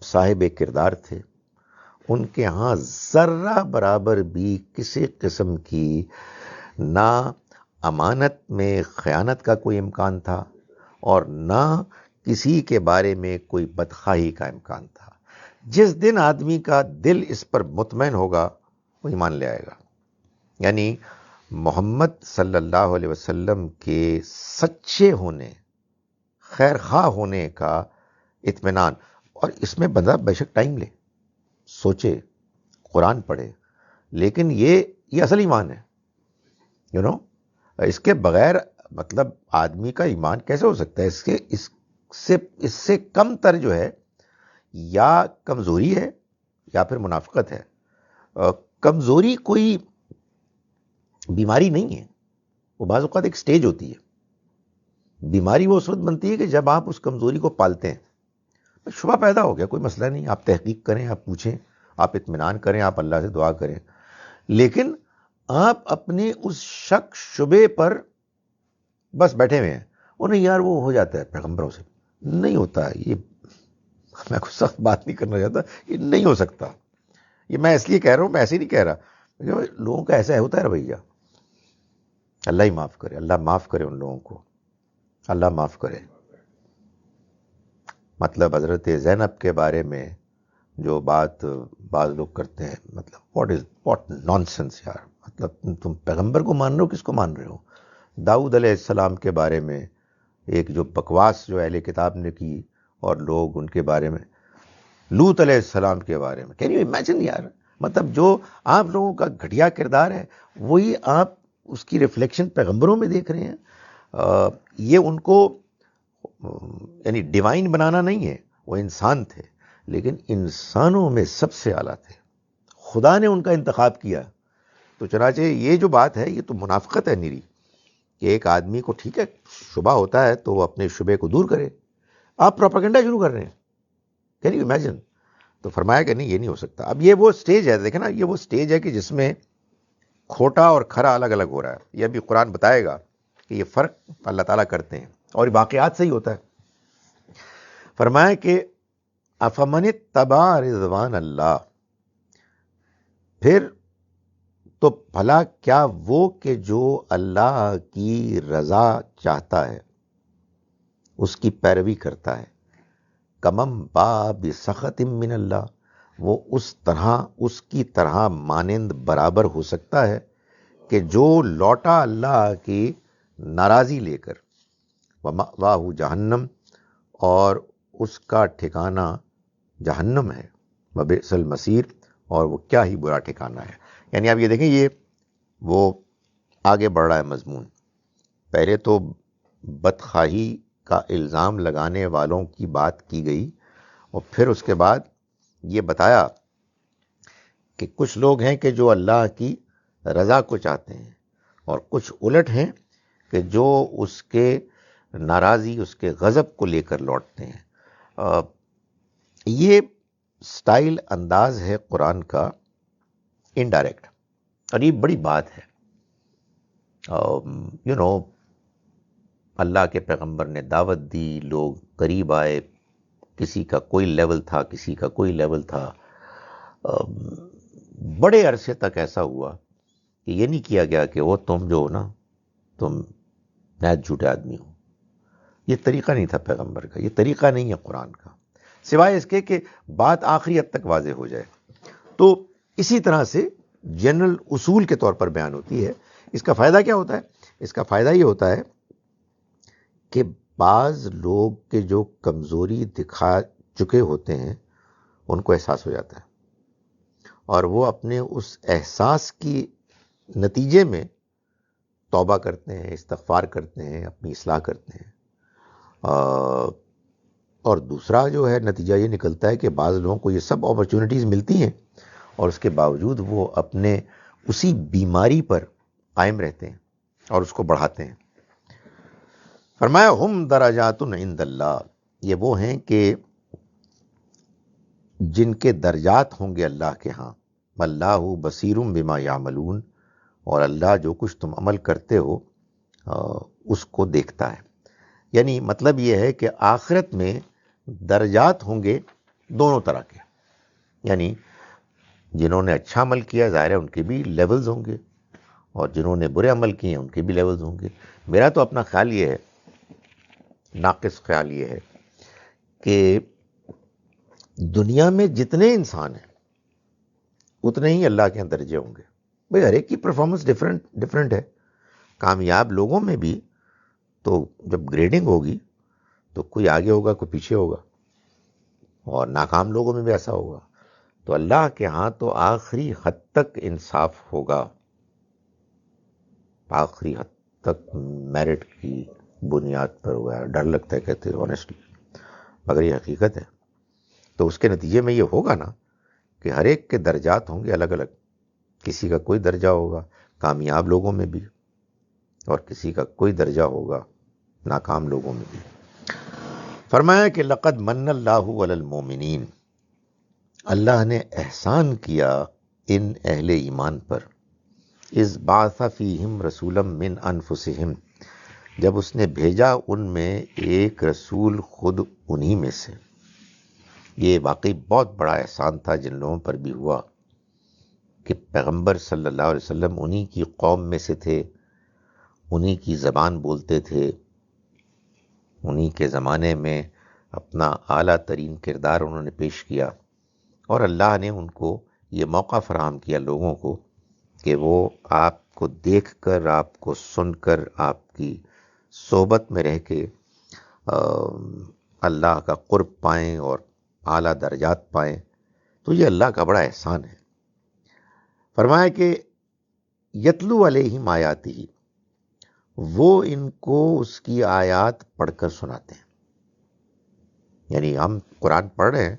صاحب کردار تھے. ان کے ہاں ذرہ برابر بھی کسی قسم کی نہ امانت میں خیانت کا کوئی امکان تھا، اور نہ کسی کے بارے میں کوئی بدخواہی کا امکان تھا. جس دن آدمی کا دل اس پر مطمئن ہوگا وہ ایمان لے آئے گا. یعنی محمد صلی اللہ علیہ وسلم کے سچے ہونے، خیر خواہ ہونے کا اطمینان. اور اس میں بندہ بے شک ٹائم لے، سوچے، قرآن پڑھے، لیکن یہ اصل ایمان ہے. اس کے بغیر مطلب آدمی کا ایمان کیسے ہو سکتا ہے؟ اس سے کم تر جو ہے یا کمزوری ہے یا پھر منافقت ہے. کمزوری کوئی بیماری نہیں ہے، وہ بعض اوقات ایک سٹیج ہوتی ہے. بیماری وہ اس وقت بنتی ہے کہ جب آپ اس کمزوری کو پالتے ہیں. شبہ پیدا ہو گیا، کوئی مسئلہ نہیں، آپ تحقیق کریں، آپ پوچھیں، آپ اطمینان کریں، آپ اللہ سے دعا کریں. لیکن آپ اپنے اس شک شبے پر بس بیٹھے ہوئے ہیں، نہیں یار وہ ہو جاتا ہے پیغمبروں سے، نہیں ہوتا. یہ میں کوئی سخت بات نہیں کرنا چاہتا، یہ نہیں ہو سکتا. یہ میں اس لیے کہہ رہا ہوں، میں ایسے نہیں کہہ رہا، لوگوں کا ایسا ہوتا ہے رویہ. اللہ ہی معاف کرے، اللہ معاف کرے ان لوگوں کو، اللہ معاف کرے. مطلب حضرت زینب کے بارے میں جو بات بعض لوگ کرتے ہیں، مطلب واٹ نانسنس یار. مطلب تم پیغمبر کو مان رہے ہو، کس کو مان رہے ہو؟ داؤد علیہ السلام کے بارے میں ایک جو بکواس جو اہل کتاب نے کی اور لوگ ان کے بارے میں، لوط علیہ السلام کے بارے میں، کین یو امیجن یار؟ مطلب جو آپ لوگوں کا گھٹیا کردار ہے وہی آپ اس کی ریفلیکشن پیغمبروں میں دیکھ رہے ہیں۔ یہ ان کو یعنی ڈیوائن بنانا نہیں ہے، وہ انسان تھے لیکن انسانوں میں سب سے اعلیٰ تھے، خدا نے ان کا انتخاب کیا۔ تو چنانچہ یہ جو بات ہے یہ تو منافقت ہے نیری، کہ ایک آدمی کو ٹھیک ہے شبہ ہوتا ہے تو وہ اپنے شبے کو دور کرے، آپ پروپیگنڈا شروع کر رہے ہیں، کین یو امیجن؟ تو فرمایا کہ نہیں یہ نہیں ہو سکتا۔ اب یہ وہ سٹیج ہے، دیکھیں نا، یہ وہ سٹیج ہے کہ جس میں کھوٹا اور کھرا الگ الگ ہو رہا ہے۔ یہ بھی قرآن بتائے گا کہ یہ فرق اللہ تعالیٰ کرتے ہیں اور یہ واقعات سے ہی ہوتا ہے۔ فرمایا کہ افمن اتبع رضوان اللہ، پھر تو بھلا کیا وہ کہ جو اللہ کی رضا چاہتا ہے اس کی پیروی کرتا ہے، کمم با بسخط من اللہ، وہ اس کی طرح مانند برابر ہو سکتا ہے کہ جو لوٹا اللہ کی ناراضی لے کر، وَمَأْوَاهُ جہنم، اور اس کا ٹھکانہ جہنم ہے، وَبِئْسَ الْمَصِيرُ، اور وہ کیا ہی برا ٹھکانہ ہے۔ یعنی آپ یہ دیکھیں، یہ وہ آگے بڑھ رہا ہے مضمون۔ پہلے تو بدخواہی کا الزام لگانے والوں کی بات کی گئی، اور پھر اس کے بعد یہ بتایا کہ کچھ لوگ ہیں کہ جو اللہ کی رضا کو چاہتے ہیں، اور کچھ الٹ ہیں کہ جو اس کے ناراضی، اس کے غضب کو لے کر لوٹتے ہیں۔ یہ سٹائل، انداز ہے قرآن کا انڈائریکٹ، اور یہ بڑی بات ہے۔ اللہ کے پیغمبر نے دعوت دی، لوگ قریب آئے، کسی کا کوئی لیول تھا، کسی کا کوئی لیول تھا۔ بڑے عرصے تک ایسا ہوا کہ یہ نہیں کیا گیا کہ وہ تم جو ہو نا، تم نہایت جھوٹے آدمی ہو۔ یہ طریقہ نہیں تھا پیغمبر کا، یہ طریقہ نہیں ہے قرآن کا، سوائے اس کے کہ بات آخری حد تک واضح ہو جائے۔ تو اسی طرح سے جنرل اصول کے طور پر بیان ہوتی ہے۔ اس کا فائدہ کیا ہوتا ہے؟ اس کا فائدہ یہ ہوتا ہے کہ بعض لوگ کے جو کمزوری دکھا چکے ہوتے ہیں ان کو احساس ہو جاتا ہے، اور وہ اپنے اس احساس کی نتیجے میں توبہ کرتے ہیں، استغفار کرتے ہیں، اپنی اصلاح کرتے ہیں۔ اور دوسرا جو ہے نتیجہ یہ نکلتا ہے کہ بعض لوگوں کو یہ سب اپرچونٹیز ملتی ہیں اور اس کے باوجود وہ اپنے اسی بیماری پر قائم رہتے ہیں اور اس کو بڑھاتے ہیں۔ فرمایا ہم درجات عند اللہ، یہ وہ ہیں کہ جن کے درجات ہوں گے اللہ کے ہاں، واللہ بصیر بما یعملون، اور اللہ جو کچھ تم عمل کرتے ہو اس کو دیکھتا ہے۔ یعنی مطلب یہ ہے کہ آخرت میں درجات ہوں گے دونوں طرح کے، یعنی جنہوں نے اچھا عمل کیا ظاہر ہے ان کے بھی لیولز ہوں گے، اور جنہوں نے برے عمل کیے ان کے بھی لیولز ہوں گے۔ میرا تو اپنا خیال یہ ہے، ناقص خیال یہ ہے کہ دنیا میں جتنے انسان ہیں اتنے ہی اللہ کے یہاں درجے ہوں گے۔ بھئی ہر ایک کی پرفارمنس ڈیفرنٹ ہے۔ کامیاب لوگوں میں بھی تو جب گریڈنگ ہوگی تو کوئی آگے ہوگا، کوئی پیچھے ہوگا، اور ناکام لوگوں میں بھی ایسا ہوگا۔ تو اللہ کے ہاں تو آخری حد تک انصاف ہوگا، آخری حد تک میرٹ کی بنیاد پر ہوا ہے۔ ڈر لگتا ہے کہتے ہیں آنیسٹلی، مگر یہ حقیقت ہے۔ تو اس کے نتیجے میں یہ ہوگا نا کہ ہر ایک کے درجات ہوں گے الگ الگ، کسی کا کوئی درجہ ہوگا کامیاب لوگوں میں بھی، اور کسی کا کوئی درجہ ہوگا ناکام لوگوں میں بھی۔ فرمایا کہ لقد من اللہ علی المومنین، اللہ نے احسان کیا ان اہل ایمان پر، اذ بعث فیہم رسولا من انفسہم، جب اس نے بھیجا ان میں ایک رسول خود انہی میں سے۔ یہ واقعی بہت بڑا احسان تھا جن لوگوں پر بھی ہوا کہ پیغمبر صلی اللہ علیہ وسلم انہی کی قوم میں سے تھے، انہی کی زبان بولتے تھے، انہی کے زمانے میں اپنا اعلیٰ ترین کردار انہوں نے پیش کیا، اور اللہ نے ان کو یہ موقع فراہم کیا لوگوں کو کہ وہ آپ کو دیکھ کر، آپ کو سن کر، آپ کی صحبت میں رہ کے اللہ کا قرب پائیں اور اعلیٰ درجات پائیں، تو یہ اللہ کا بڑا احسان ہے۔ فرمایا کہ یتلو علیہم آیاتہ، وہ ان کو اس کی آیات پڑھ کر سناتے ہیں۔ یعنی ہم قرآن پڑھ رہے ہیں،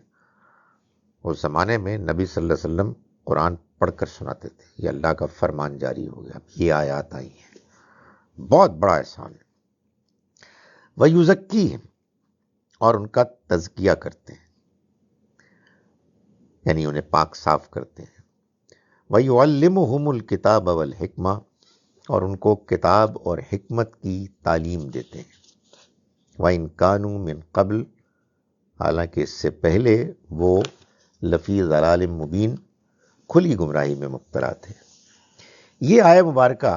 اس زمانے میں نبی صلی اللہ علیہ وسلم قرآن پڑھ کر سناتے تھے۔ یہ اللہ کا فرمان جاری ہو گیا، اب یہ آیات آئی ہیں، بہت بڑا احسان ہے۔ وَيُزَكِّيهِمْ، اور ان کا تزکیہ کرتے ہیں، یعنی انہیں پاک صاف کرتے ہیں۔ وَيُعَلِّمُهُمُ الْكِتَابَ وَالْحِكْمَةَ، اور ان کو کتاب اور حکمت کی تعلیم دیتے ہیں۔ وَإِنْ كَانُوا مِنْ قَبْلُ، حالانکہ اس سے پہلے وہ لفی ضلال مبین، کھلی گمراہی میں مبتلا تھے۔ یہ آیہ مبارکہ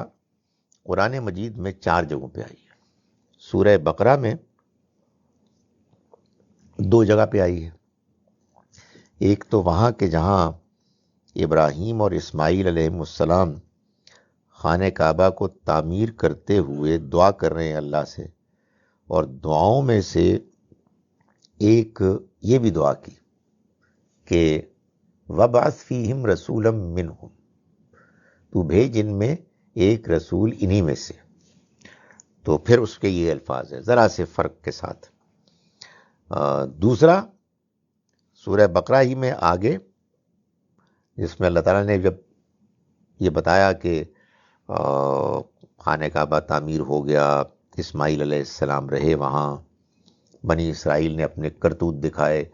قرآن مجید میں 4 جگہوں پہ آئی ہے۔ سورہ بقرہ میں 2 جگہ پہ آئی ہے، ایک تو وہاں کہ جہاں ابراہیم اور اسماعیل علیہ السلام خانہ کعبہ کو تعمیر کرتے ہوئے دعا کر رہے ہیں اللہ سے، اور دعاؤں میں سے ایک یہ بھی دعا کی کہ وَبْعَثْ فِيهِمْ رَسُولًا مِّنْهُمْ، تو بھیج ان میں ایک رسول انہی میں سے۔ تو پھر اس کے یہ الفاظ ہیں ذرا سے فرق کے ساتھ۔ دوسرا سورہ بقرہ ہی میں آگے، جس میں اللہ تعالیٰ نے جب یہ بتایا کہ خانہ کعبہ تعمیر ہو گیا، اسماعیل علیہ السلام رہے وہاں، بنی اسرائیل نے اپنے کرتوت دکھائے،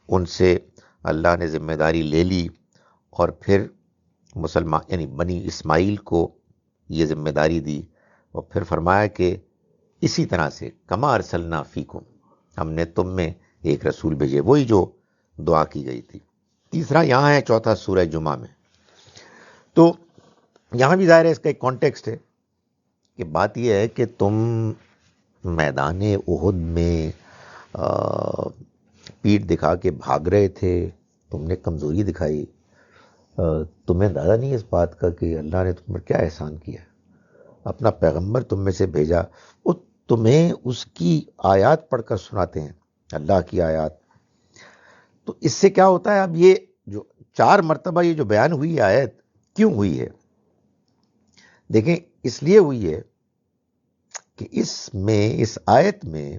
ان سے اللہ نے ذمہ داری لے لی، اور پھر مسلمان یعنی بنی اسماعیل کو یہ ذمہ داری دی، اور پھر فرمایا کہ اسی طرح سے کما ارسلنا فیکم، ہم نے تم میں ایک رسول بھیجے، وہی جو دعا کی گئی تھی۔ تیسرا یہاں ہے، چوتھا سورہ جمعہ میں۔ تو یہاں بھی ظاہر ہے اس کا ایک کانٹیکسٹ ہے کہ بات یہ ہے کہ تم میدان احد میں پیٹھ دکھا کے بھاگ رہے تھے، تم نے کمزوری دکھائی، تمہیں اندازہ نہیں اس بات کا کہ اللہ نے تم پر کیا احسان کیا، اپنا پیغمبر تم میں سے بھیجا، وہ تمہیں اس کی آیات پڑھ کر سناتے ہیں، اللہ کی آیات۔ تو اس سے کیا ہوتا ہے، اب یہ جو 4 مرتبہ یہ جو بیان ہوئی آیت کیوں ہوئی ہے، دیکھیں اس لیے ہوئی ہے کہ اس آیت میں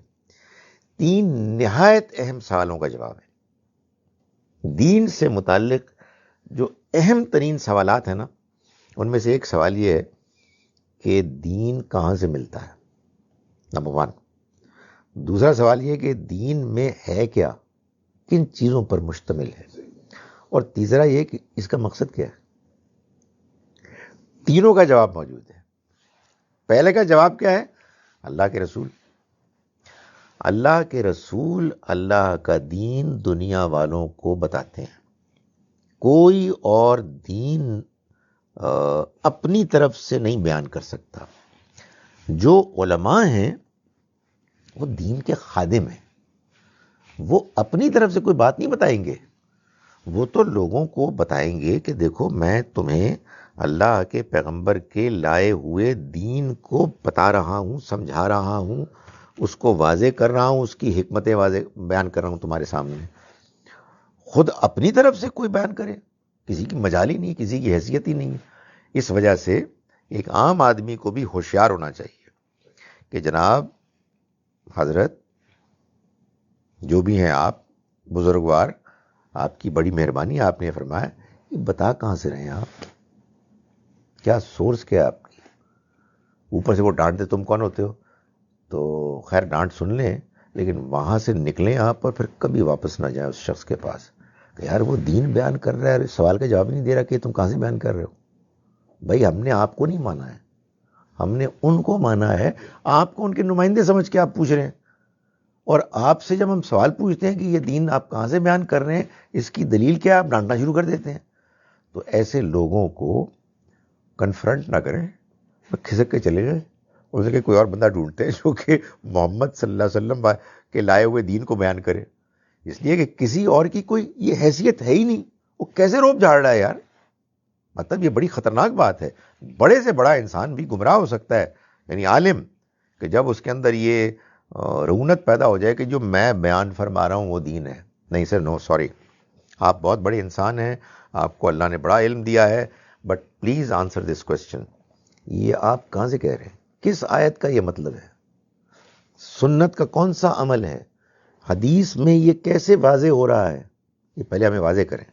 3 نہایت اہم سوالوں کا جواب ہے۔ دین سے متعلق جو اہم ترین سوالات ہیں نا، ان میں سے ایک سوال یہ ہے کہ دین کہاں سے ملتا ہے، نمبر 1۔ دوسرا سوال یہ کہ دین میں ہے کیا، کن چیزوں پر مشتمل ہے، اور تیسرا یہ کہ اس کا مقصد کیا ہے۔ تینوں کا جواب موجود ہے۔ پہلے کا جواب کیا ہے، اللہ کے رسول، اللہ کے رسول اللہ کا دین دنیا والوں کو بتاتے ہیں۔ کوئی اور دین اپنی طرف سے نہیں بیان کر سکتا۔ جو علماء ہیں وہ دین کے خادم ہیں، وہ اپنی طرف سے کوئی بات نہیں بتائیں گے، وہ تو لوگوں کو بتائیں گے کہ دیکھو میں تمہیں اللہ کے پیغمبر کے لائے ہوئے دین کو بتا رہا ہوں، سمجھا رہا ہوں، اس کو واضح کر رہا ہوں، اس کی حکمتیں واضح بیان کر رہا ہوں تمہارے سامنے۔ خود اپنی طرف سے کوئی بیان کرے، کسی کی مجال ہی نہیں، کسی کی حیثیت ہی نہیں۔ اس وجہ سے ایک عام آدمی کو بھی ہوشیار ہونا چاہیے کہ جناب حضرت جو بھی ہیں آپ بزرگوار، آپ کی بڑی مہربانی، آپ نے فرمایا کہ بتا کہاں سے رہے ہیں آپ، کیا سورس کیا ہے آپ کی۔ اوپر سے وہ ڈانٹتے تم کون ہوتے ہو، تو خیر ڈانٹ سن لیں، لیکن وہاں سے نکلیں آپ اور پھر کبھی واپس نہ جائیں اس شخص کے پاس کہ یار وہ دین بیان کر رہا ہے، سوال کا جواب نہیں دے رہا کہ تم کہاں سے بیان کر رہے ہو۔ بھائی ہم نے آپ کو نہیں مانا ہے، ہم نے ان کو مانا ہے، آپ کو ان کے نمائندے سمجھ کے آپ پوچھ رہے ہیں، اور آپ سے جب ہم سوال پوچھتے ہیں کہ یہ دین آپ کہاں سے بیان کر رہے ہیں، اس کی دلیل کیا ہے، آپ ڈانٹنا شروع کر دیتے ہیں۔ تو ایسے لوگوں کو کنفرنٹ نہ کریں، کھسک کے چلے گئے، ان سے کہ کوئی اور بندہ ڈھونڈتے ہیں جو کہ محمد صلی اللہ علیہ وسلم کے لائے ہوئے دین کو بیان کرے، اس لیے کہ کسی اور کی کوئی یہ حیثیت ہے ہی نہیں، وہ کیسے روب جھاڑ رہا ہے یار۔ مطلب یہ بڑی خطرناک بات ہے، بڑے سے بڑا انسان بھی گمراہ ہو سکتا ہے، یعنی عالم، کہ جب اس کے اندر یہ رعونت پیدا ہو جائے کہ جو میں بیان فرما رہا ہوں وہ دین ہے. نہیں سر، نو سوری، آپ بہت بڑے انسان ہیں، آپ کو اللہ نے بڑا علم دیا ہے، but please answer this question. یہ آپ کہاں سے کہہ رہے ہیں؟ کس آیت کا یہ مطلب ہے؟ سنت کا کون سا عمل ہے؟ حدیث میں یہ کیسے واضح ہو رہا ہے؟ یہ پہلے ہمیں واضح کریں.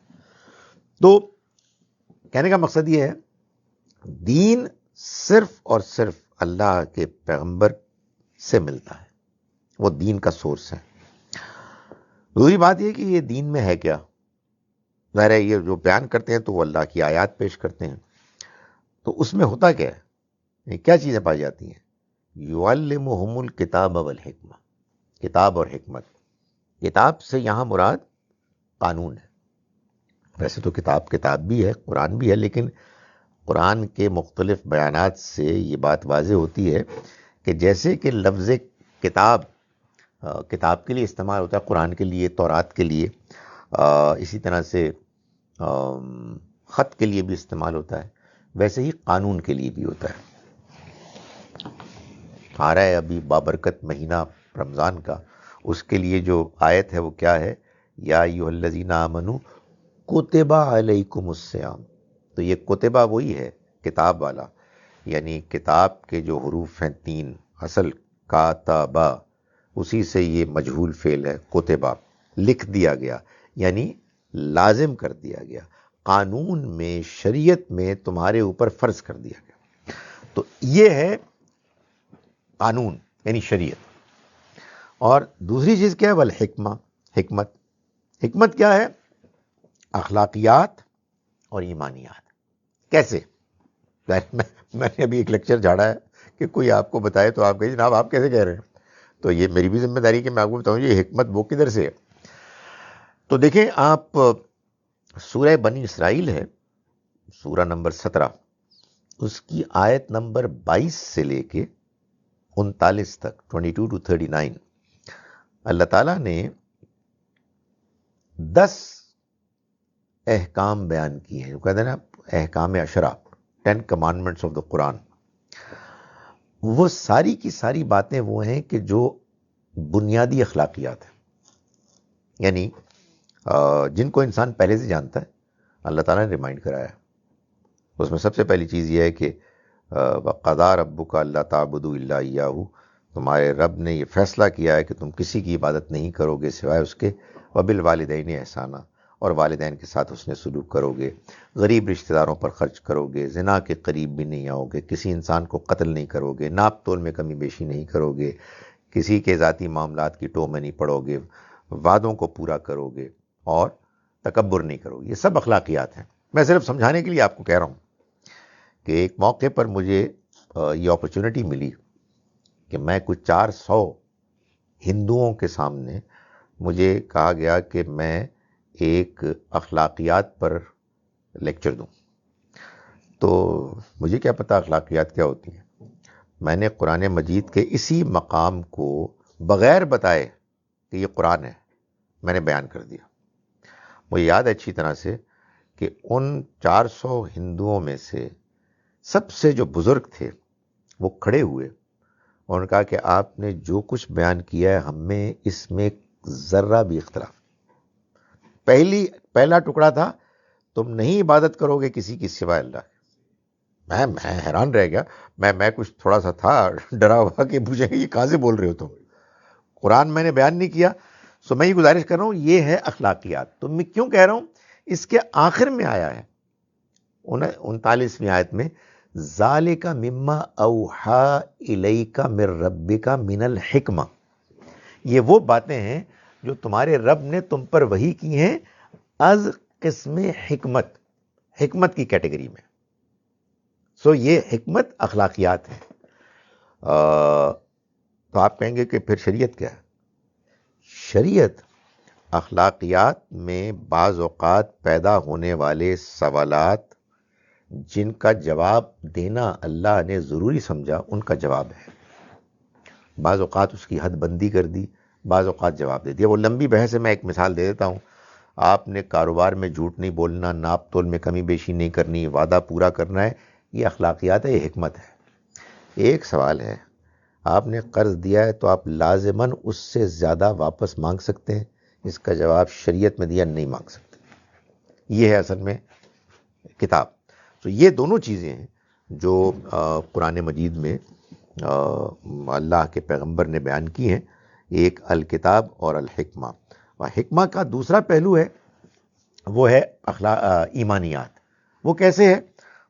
تو کہنے کا مقصد یہ ہے، دین صرف اور صرف اللہ کے پیغمبر سے ملتا ہے، وہ دین کا سورس ہے. دوسری بات یہ کہ یہ دین میں ہے کیا؟ ظاہر ہے یہ جو بیان کرتے ہیں تو وہ اللہ کی آیات پیش کرتے ہیں، تو اس میں ہوتا کیا ہے؟ کیا چیزیں پائی جاتی ہیں؟ یعلمہم الکتاب والحکمہ، کتاب اور حکمت. کتاب سے یہاں مراد قانون ہے. ویسے تو کتاب بھی ہے، قرآن بھی ہے، لیکن قرآن کے مختلف بیانات سے یہ بات واضح ہوتی ہے کہ جیسے کہ لفظ کتاب کتاب کے لیے استعمال ہوتا ہے، قرآن کے لیے، تورات کے لیے، اسی طرح سے خط کے لیے بھی استعمال ہوتا ہے، ویسے ہی قانون کے لیے بھی ہوتا ہے. آ رہا ہے ابھی بابرکت مہینہ رمضان کا، اس کے لیے جو آیت ہے وہ کیا ہے؟ یا ایھا الذین آمنوا کتب علیکم الصیام. تو یہ کتبہ وہی ہے کتاب والا، یعنی کتاب کے جو حروف ہیں 3 اصل کاتبہ، اسی سے یہ مجہول فعل ہے کتبہ، لکھ دیا گیا، یعنی لازم کر دیا گیا، قانون میں، شریعت میں تمہارے اوپر فرض کر دیا گیا. تو یہ ہے قانون یعنی شریعت. اور دوسری چیز کیا ہے؟ والحکمہ، حکمت. حکمت کیا ہے؟ اخلاقیات اور ایمانیات. کیسے؟ میں نے ابھی ایک لیکچر جھاڑا ہے کہ کوئی آپ کو بتائے تو آپ کہیں جناب آپ کیسے کہہ رہے ہیں؟ تو یہ میری بھی ذمہ داری کہ میں آپ کو بتاؤں یہ حکمت وہ کدھر سے ہے. تو دیکھیں آپ، سورہ بنی اسرائیل ہے، سورہ نمبر 17، اس کی آیت نمبر 22 سے لے کے 39 تک، 22 to 39، اللہ تعالیٰ نے 10 احکام بیان کیے ہیں. وہ کہتے ہیں نا احکام عشرہ، 10 commandments آف دا قرآن. وہ ساری کی ساری باتیں وہ ہیں کہ جو بنیادی اخلاقیات ہیں، یعنی جن کو انسان پہلے سے جانتا ہے، اللہ تعالیٰ نے ریمائنڈ کرایا. اس میں سب سے پہلی چیز یہ ہے کہ وَقَضَىٰ رَبُّكَ أَلَّا تَعْبُدُوا إِلَّا إِيَّاهُ، تمہارے رب نے یہ فیصلہ کیا ہے کہ تم کسی کی عبادت نہیں کرو گے سوائے اس کے، وَبِالْوَالِدَيْنِ إِحْسَانًا، اور والدین کے ساتھ حسن سلوک کرو گے، غریب رشتہ داروں پر خرچ کرو گے، زنا کے قریب بھی نہیں آؤ گے، کسی انسان کو قتل نہیں کرو گے، ناپ تول میں کمی بیشی نہیں کرو گے، کسی کے ذاتی معاملات کی ٹو میں نہیں پڑو گے، وعدوں کو پورا کرو گے، اور تکبر نہیں کرو گے. یہ سب اخلاقیات ہیں. میں صرف سمجھانے کے لیے آپ کو کہہ رہا ہوں کہ ایک موقع پر مجھے یہ اپرچونٹی ملی کہ میں کچھ 400 ہندوؤں کے سامنے مجھے کہا گیا کہ میں ایک اخلاقیات پر لیکچر دوں. تو مجھے کیا پتہ اخلاقیات کیا ہوتی ہیں. میں نے قرآن مجید کے اسی مقام کو بغیر بتائے کہ یہ قرآن ہے میں نے بیان کر دیا. مجھے یاد ہے اچھی طرح سے کہ ان 400 ہندوؤں میں سے سب سے جو بزرگ تھے وہ کھڑے ہوئے اور انہوں نے کہا کہ آپ نے جو کچھ بیان کیا ہے ہم میں اس میں ذرہ بھی اختلاف. پہلا ٹکڑا تھا تم نہیں عبادت کرو گے کسی کی سوائے اللہ کے. میں حیران رہ گیا. میں کچھ تھوڑا سا تھا ڈرا ہوا کہ پوچھیں گے یہ کہاں سے بول رہے ہو تم، قرآن میں نے بیان نہیں کیا. سو میں یہ گزارش کر رہا ہوں یہ ہے اخلاقیات. تو میں کیوں کہہ رہا ہوں، اس کے آخر میں آیا ہے 39ویں آیت میں، ذالک مما اوحا الیک من ربک من الحکمہ. یہ وہ باتیں ہیں جو تمہارے رب نے تم پر وحی کی ہیں از قسم حکمت، حکمت کی کیٹیگری میں. سو یہ حکمت اخلاقیات ہے. تو آپ کہیں گے کہ پھر شریعت کیا ہے؟ شریعت اخلاقیات میں بعض اوقات پیدا ہونے والے سوالات جن کا جواب دینا اللہ نے ضروری سمجھا ان کا جواب ہے. بعض اوقات اس کی حد بندی کر دی، بعض اوقات جواب دے دیا. وہ لمبی بحث ہے، میں ایک مثال دے دیتا ہوں. آپ نے کاروبار میں جھوٹ نہیں بولنا، ناپ تول میں کمی بیشی نہیں کرنی، وعدہ پورا کرنا ہے. یہ اخلاقیات ہے، یہ حکمت ہے. ایک سوال ہے آپ نے قرض دیا ہے تو آپ لازماً اس سے زیادہ واپس مانگ سکتے ہیں؟ اس کا جواب شریعت میں دیا نہیں مانگ سکتے. یہ ہے اصل میں کتاب. تو یہ دونوں چیزیں ہیں جو قرآن مجید میں اللہ کے پیغمبر نے بیان کی ہیں، ایک الکتاب اور الحکمہ. اور حکمہ کا دوسرا پہلو ہے وہ ہے ایمانیات. وہ کیسے ہے؟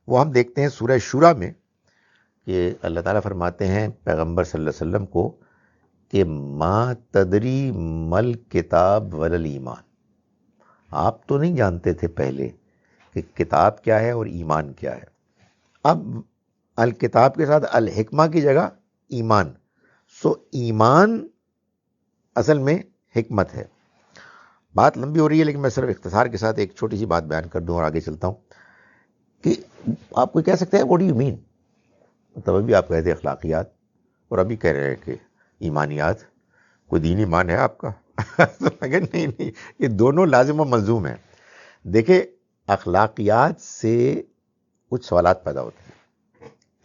وہ ہم دیکھتے ہیں سورہ شورى میں کہ اللہ تعالیٰ فرماتے ہیں پیغمبر صلی اللہ علیہ وسلم کو کہ ما تدری مل کتاب ولل ایمان. آپ تو نہیں جانتے تھے پہلے کہ کتاب کیا ہے اور ایمان کیا ہے. اب الکتاب کے ساتھ الحکمہ کی جگہ ایمان. سو ایمان اصل میں حکمت ہے. بات لمبی ہو رہی ہے لیکن میں صرف اختصار کے ساتھ ایک چھوٹی سی بات بیان کر دوں اور آگے چلتا ہوں کہ آپ کوئی کہہ سکتے ہیں واٹ ڈو یو مین. تب ابھی آپ کہتے ہیں اخلاقیات اور ابھی کہہ رہے ہیں کہ ایمانیات. کوئی دین ایمان ہے آپ کا؟ نہیں، یہ دونوں لازم و ملزوم ہیں. دیکھیں اخلاقیات سے کچھ سوالات پیدا ہوتے ہیں،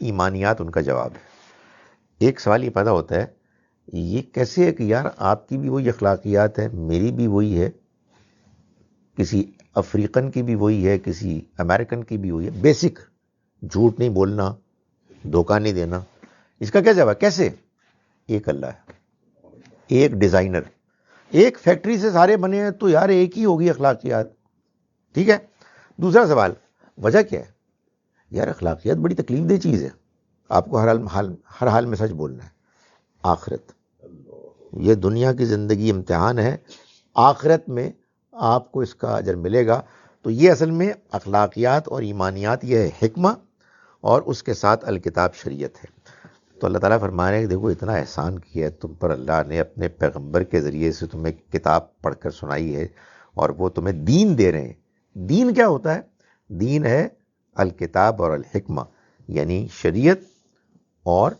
ایمانیات ان کا جواب ہے. ایک سوال یہ پیدا ہوتا ہے یہ کیسے ہے کہ یار آپ کی بھی وہی اخلاقیات ہے، میری بھی وہی ہے، کسی افریقن کی بھی وہی ہے، کسی امریکن کی بھی وہی ہے. بیسک جھوٹ نہیں بولنا، دھوکہ نہیں دینا. اس کا کیا جواب؟ کیسے؟ ایک اللہ ہے، ایک ڈیزائنر، ایک فیکٹری سے سارے بنے ہیں تو یار ایک ہی ہوگی اخلاقیات. ٹھیک ہے. دوسرا سوال وجہ کیا ہے؟ یار اخلاقیات بڑی تکلیف دہ چیز ہے، آپ کو ہر حال میں سچ بولنا ہے. آخرت، یہ دنیا کی زندگی امتحان ہے، آخرت میں آپ کو اس کا اجر ملے گا. تو یہ اصل میں اخلاقیات اور ایمانیات یہ ہے حکمہ، اور اس کے ساتھ الکتاب شریعت ہے. تو اللہ تعالیٰ فرما رہے ہیں کہ دیکھو اتنا احسان کیا ہے تم پر اللہ نے، اپنے پیغمبر کے ذریعے سے تمہیں کتاب پڑھ کر سنائی ہے اور وہ تمہیں دین دے رہے ہیں. دین کیا ہوتا ہے؟ دین ہے الکتاب اور الحکمہ، یعنی شریعت اور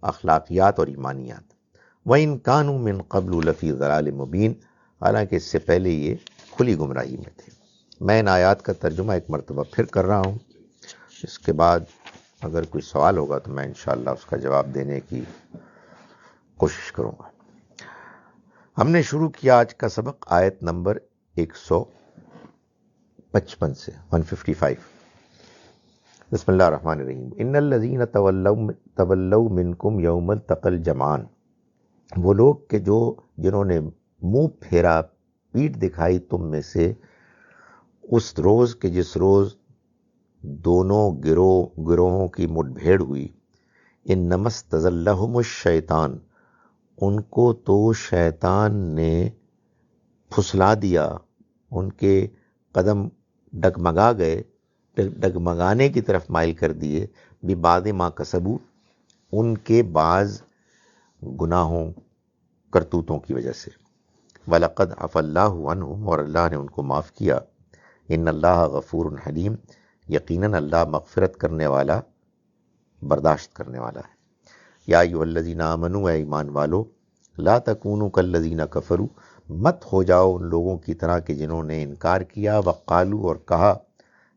اخلاقیات اور ایمانیات. وَإِن كَانُوا مِن قَبْلُ لَفِي ضَلَالٍ مُبِينٍ. حالانکہ اس سے پہلے یہ کھلی گمراہی میں تھے. میں ان آیات کا ترجمہ ایک مرتبہ پھر کر رہا ہوں. اس کے بعد اگر کوئی سوال ہوگا تو میں انشاءاللہ اس کا جواب دینے کی کوشش کروں گا. ہم نے شروع کیا آج کا سبق آیت نمبر 155 سے 155. بسم اللہ الرحمن الرحیم. ان الذین تولوا منکم یوم التقى الجمعان. وہ لوگ کہ جنہوں نے منہ پھیرا، پیٹ دکھائی تم میں سے اس روز کہ جس روز دونوں گروہوں کی مٹ بھیڑ ہوئی. انما استزلہم الشیطان. ان کو تو شیطان نے پھسلا دیا، ان کے قدم ڈگمگا گئے، ڈگمگانے کی طرف مائل کر دیے. ببعض ما کسبوا، ان کے بعض گناہوں کرتوتوں کی وجہ سے. وَلَقَدْ عَفَا اللَّهُ عَنْهُمْ، اور اللہ نے ان کو معاف کیا. ان اللہ غفور حلیم، یقیناً اللہ مغفرت کرنے والا، برداشت کرنے والا ہے. یا ایھا الذین آمنوا، اے ایمان والو، لا تکونوا کالذین کفروا، مت ہو جاؤ ان لوگوں کی طرح کہ جنہوں نے انکار کیا. وقالوا، اور کہا،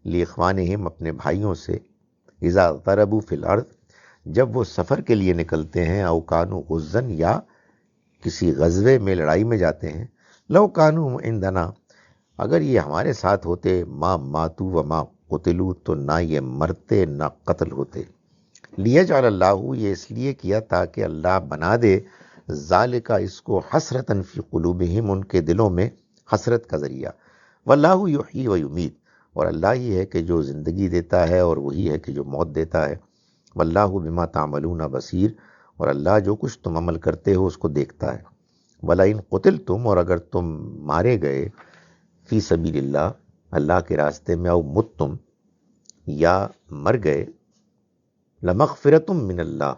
لاخوانہم، اپنے بھائیوں سے، اذا ضربوا فی الارض، جب وہ سفر کے لیے نکلتے ہیں، او کانوا غزا، یا کسی غزوے میں لڑائی میں جاتے ہیں، لو کانوا عندنا، اگر یہ ہمارے ساتھ ہوتے، ما ماتوا وما قتلوا، تو نہ یہ مرتے نہ قتل ہوتے. لیجعل اللہ، یہ اس لیے کیا تاکہ اللہ بنا دے، ذالک، اس کو، حسرتاً فی قلوبہم، ان کے دلوں میں حسرت کا ذریعہ. واللہ یحیی و یمیت، اور اللہ ہی ہے کہ جو زندگی دیتا ہے اور وہی ہے کہ جو موت دیتا ہے. واللہ بما تعملون بصیر، اور اللہ جو کچھ تم عمل کرتے ہو اس کو دیکھتا ہے. ولئن قتلتم، اور اگر تم مارے گئے، فی سبیل اللہ، اللہ کے راستے میں، او متم، یا مر گئے، لمغفرۃ من اللہ،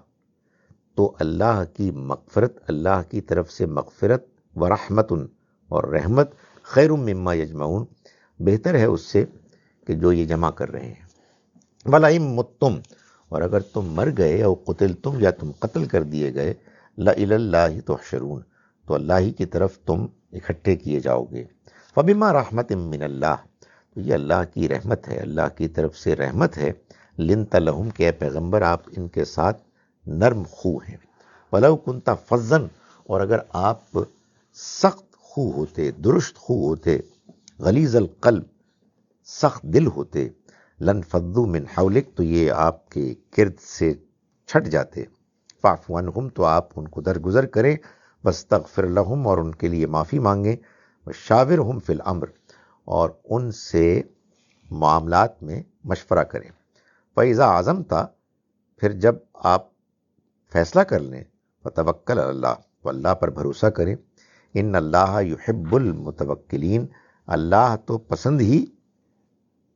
تو اللہ کی مغفرت، اللہ کی طرف سے مغفرت، ورحمت، اور رحمت، خیر مما یجمعون، بہتر ہے اس سے کہ جو یہ جمع کر رہے ہیں. ولئن متم، اور اگر تم مر گئے، او قتلتم، یا تم قتل کر دیے گئے، لإلی اللہ تحشرون، تو اللہ ہی کی طرف تم اکٹھے کیے جاؤ گے. فبما رحمت من اللہ، تو یہ اللہ کی رحمت ہے، اللہ کی طرف سے رحمت ہے. لنت لہم، کہ اے پیغمبر آپ ان کے ساتھ نرم خو ہیں. ولو کنت فظن، اور اگر آپ سخت خو ہوتے، درست خو ہوتے، غلیظ القلب، سخت دل ہوتے، لنفضوا من حولک، تو یہ آپ کے گرد سے چھٹ جاتے، فاعف عنہم، تو آپ ان کو درگزر کریں، واستغفر لہم، اور ان کے لیے معافی مانگیں، وشاورہم فی الامر، اور ان سے معاملات میں مشورہ کریں، فَإِذَا عَزَمْتَ، پھر جب آپ فیصلہ کر لیں، فتوکل علی اللہ، تو اللہ پر بھروسہ کریں، ان اللہ یحب المتوکلین، اللہ تو پسند ہی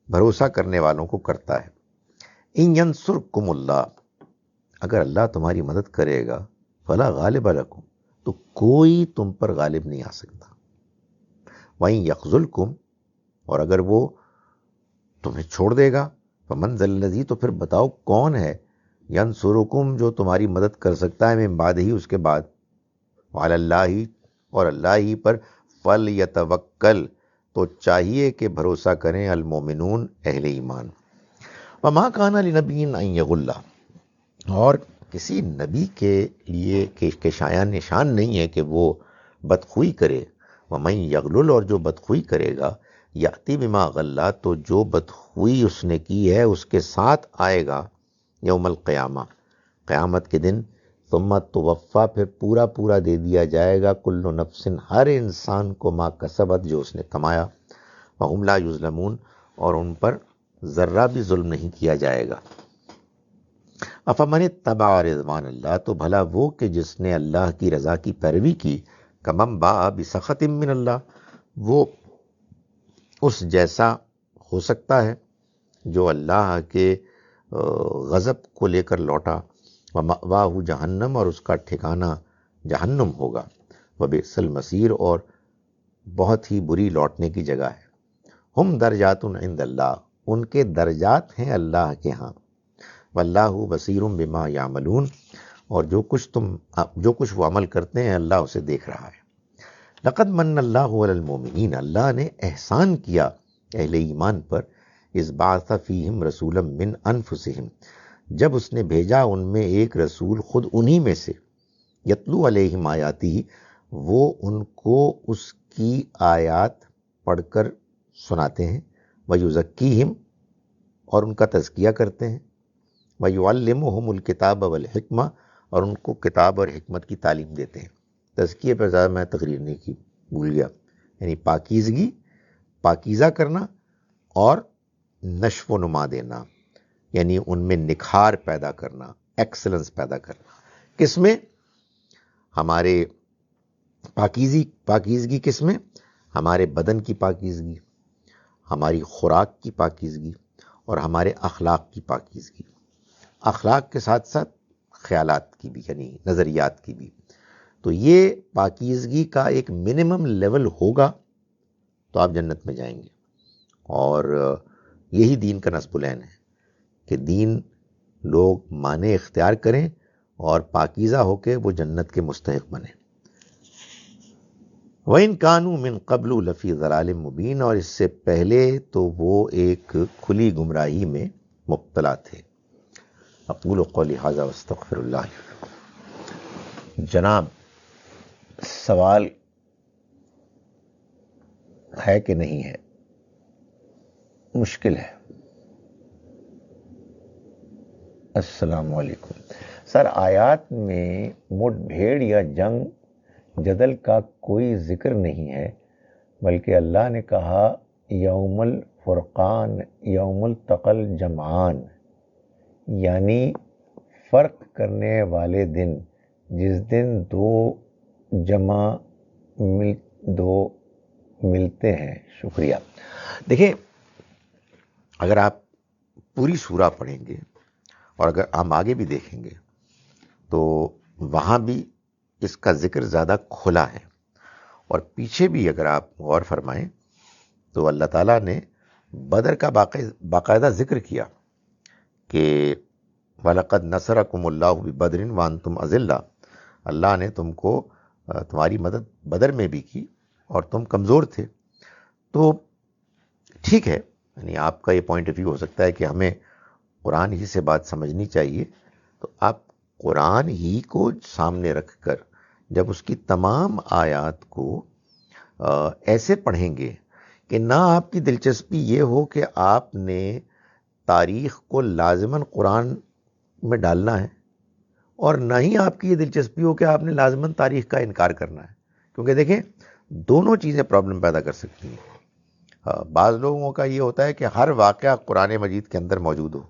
بھروسہ کرنے والوں کو کرتا ہے، ان ینصرکم اللہ، اگر اللہ تمہاری مدد کرے گا، فلا غالب لکم، تو کوئی تم پر غالب نہیں آ سکتا، وَإِن یخذلکم، اور اگر وہ تمہیں چھوڑ دے گا، فمن ذا الذی، تو پھر بتاؤ کون ہے، ینصرکم، جو تمہاری مدد کر سکتا ہے، من بعد ہی، اس کے بعد، وعلی اللہ، اور اللہ ہی پر، فلیتوکل، تو چاہیے کہ بھروسہ کریں، المومنون، اہل ایمان، وما کان لنبی ان یغل، اور کسی نبی کے لیے کہ شایع نشان نہیں ہے کہ وہ بدخوئی کرے، ومن یغلل، اور جو بدخوئی کرے گا، یاتی بما غلہ، تو جو بدخوئی اس نے کی ہے اس کے ساتھ آئے گا، یوم القیامہ، قیامت کے دن، ثم توفا، پھر پورا پورا دے دیا جائے گا، کل نفس، ہر انسان کو، ما کسبت، جو اس نے کمایا، وہم لا یظلمون، اور ان پر ذرہ بھی ظلم نہیں کیا جائے گا، افمن اتبع رضوان اللہ، تو بھلا وہ کہ جس نے اللہ کی رضا کی پیروی کی، کمن باء بسخط من اللہ، وہ اس جیسا ہو سکتا ہے جو اللہ کے غضب کو لے کر لوٹا، ومأواہ جہنم، اور اس کا ٹھکانہ جہنم ہوگا، وبئس المصیر، اور بہت ہی بری لوٹنے کی جگہ ہے، ہم درجات عند اللہ، ان کے درجات ہیں اللہ کے ہاں، واللہ بصیر بما یعملون، اور جو کچھ وہ عمل کرتے ہیں اللہ اسے دیکھ رہا ہے، لقد من اللہ علی المومنین، اللہ نے احسان کیا اہل ایمان پر، اذ بعث فیہم رسولا من انفسہم، جب اس نے بھیجا ان میں ایک رسول خود انہی میں سے، یتلو علیہم آیاتی، وہ ان کو اس کی آیات پڑھ کر سناتے ہیں، ویزکیہم، اور ان کا تزکیہ کرتے ہیں، ویعلمہم الکتاب والحکمہ، اور ان کو کتاب اور حکمت کی تعلیم دیتے ہیں، تزکیے پر زیادہ میں تقریر نہیں کی، بھول گیا، یعنی پاکیزگی، پاکیزہ کرنا، اور نشو و نما دینا، یعنی ان میں نکھار پیدا کرنا، ایکسلنس پیدا کرنا، کس میں؟ ہمارے پاکیزگی کس میں؟ ہمارے بدن کی پاکیزگی، ہماری خوراک کی پاکیزگی، اور ہمارے اخلاق کی پاکیزگی، اخلاق کے ساتھ ساتھ خیالات کی بھی، یعنی نظریات کی بھی، تو یہ پاکیزگی کا ایک منیمم لیول ہوگا تو آپ جنت میں جائیں گے، اور یہی دین کا نصب العین ہے کہ دین لوگ معنی اختیار کریں اور پاکیزہ ہو کے وہ جنت کے مستحق بنیں، وَإِن كَانُوا مِن قَبْلُ لَفِي ضَلَالٍ مُبِينٍ، اور اس سے پہلے تو وہ ایک کھلی گمراہی میں مبتلا تھے، اقول قولی ھذا واستغفر اللہ۔ جناب، سوال ہے کہ نہیں ہے؟ مشکل ہے۔ السلام علیکم سر، آیات میں مٹ بھیڑ یا جنگ جدل کا کوئی ذکر نہیں ہے، بلکہ اللہ نے کہا یوم الفرقان، یوم التقى الجمعان، یعنی فرق کرنے والے دن، جس دن دو ملتے ہیں۔ شکریہ۔ دیکھیں، اگر آپ پوری سورہ پڑھیں گے اور اگر ہم آگے بھی دیکھیں گے تو وہاں بھی اس کا ذکر زیادہ کھلا ہے، اور پیچھے بھی اگر آپ غور فرمائیں تو اللہ تعالیٰ نے بدر کا باقاعدہ ذکر کیا کہ وَلَقَدْ نَصَرَكُمُ اللَّهُ بِبَدْرٍ وَأَنْتُمْ أَذِلَّةٌ، اللہ نے تم کو تمہاری مدد بدر میں بھی کی اور تم کمزور تھے۔ تو ٹھیک ہے، یعنی آپ کا یہ پوائنٹ آف ویو ہو سکتا ہے کہ ہمیں قرآن ہی سے بات سمجھنی چاہیے، تو آپ قرآن ہی کو سامنے رکھ کر جب اس کی تمام آیات کو ایسے پڑھیں گے کہ نہ آپ کی دلچسپی یہ ہو کہ آپ نے تاریخ کو لازماً قرآن میں ڈالنا ہے، اور نہ ہی آپ کی یہ دلچسپی ہو کہ آپ نے لازماً تاریخ کا انکار کرنا ہے، کیونکہ دیکھیں دونوں چیزیں پرابلم پیدا کر سکتی ہیں۔ بعض لوگوں کا یہ ہوتا ہے کہ ہر واقعہ قرآن مجید کے اندر موجود ہو،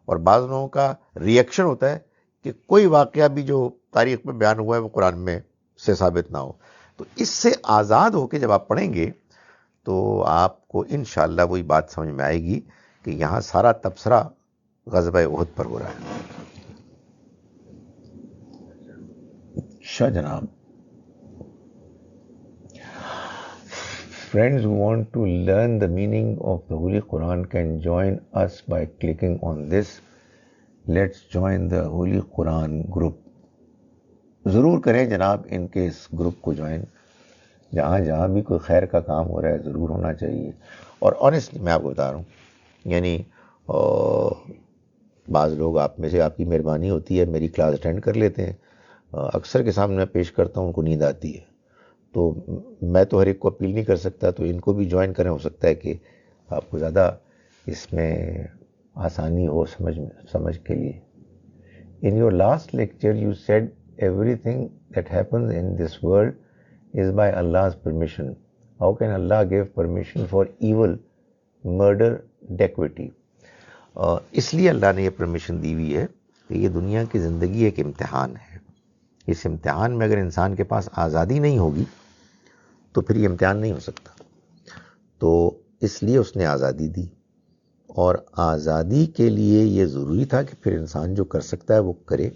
اور بعض لوگوں کا ریئیکشن ہوتا ہے کہ کوئی واقعہ بھی جو تاریخ میں بیان ہوا ہے وہ قرآن میں سے ثابت نہ ہو۔ تو اس سے آزاد ہو کے جب آپ پڑھیں گے تو آپ کو انشاءاللہ وہی بات سمجھ میں آئے گی کہ یہاں سارا تبصرہ غزوہ احد پر ہو رہا ہے۔ شاہ جناب، friends who want to learn the meaning of the Holy Quran can join us by clicking on this. Let's join the Holy Quran group. ضرور کریں جناب ان کے اس گروپ کو جوائن، جہاں جہاں بھی کوئی خیر کا کام ہو رہا ہے ضرور ہونا چاہیے۔ اور آنیسٹلی میں آپ کو بتا رہا ہوں، یعنی بعض لوگ آپ میں سے، آپ کی مہربانی ہوتی ہے، میری کلاس اٹینڈ کر لیتے ہیں، اکثر کے سامنے میں پیش کرتا ہوں، ان کو نیند آتی ہے، تو میں تو ہر ایک کو اپیل نہیں کر سکتا، تو ان کو بھی جوائن کریں، ہو سکتا ہے کہ آپ کو زیادہ اس میں آسانی ہو سمجھ کے لیے۔ In your last lecture you said everything that happens in this world is by Allah's permission. How can Allah give permission for evil, murder, dacoity? اس لیے اللہ نے یہ پرمیشن دی ہوئی ہے کہ یہ دنیا کی زندگی ایک امتحان ہے۔ اس امتحان میں اگر انسان کے پاس آزادی نہیں ہوگی تو پھر یہ امتحان نہیں ہو سکتا، تو اس لیے اس نے آزادی دی، اور آزادی کے لیے یہ ضروری تھا کہ پھر انسان جو کر سکتا ہے وہ کرے۔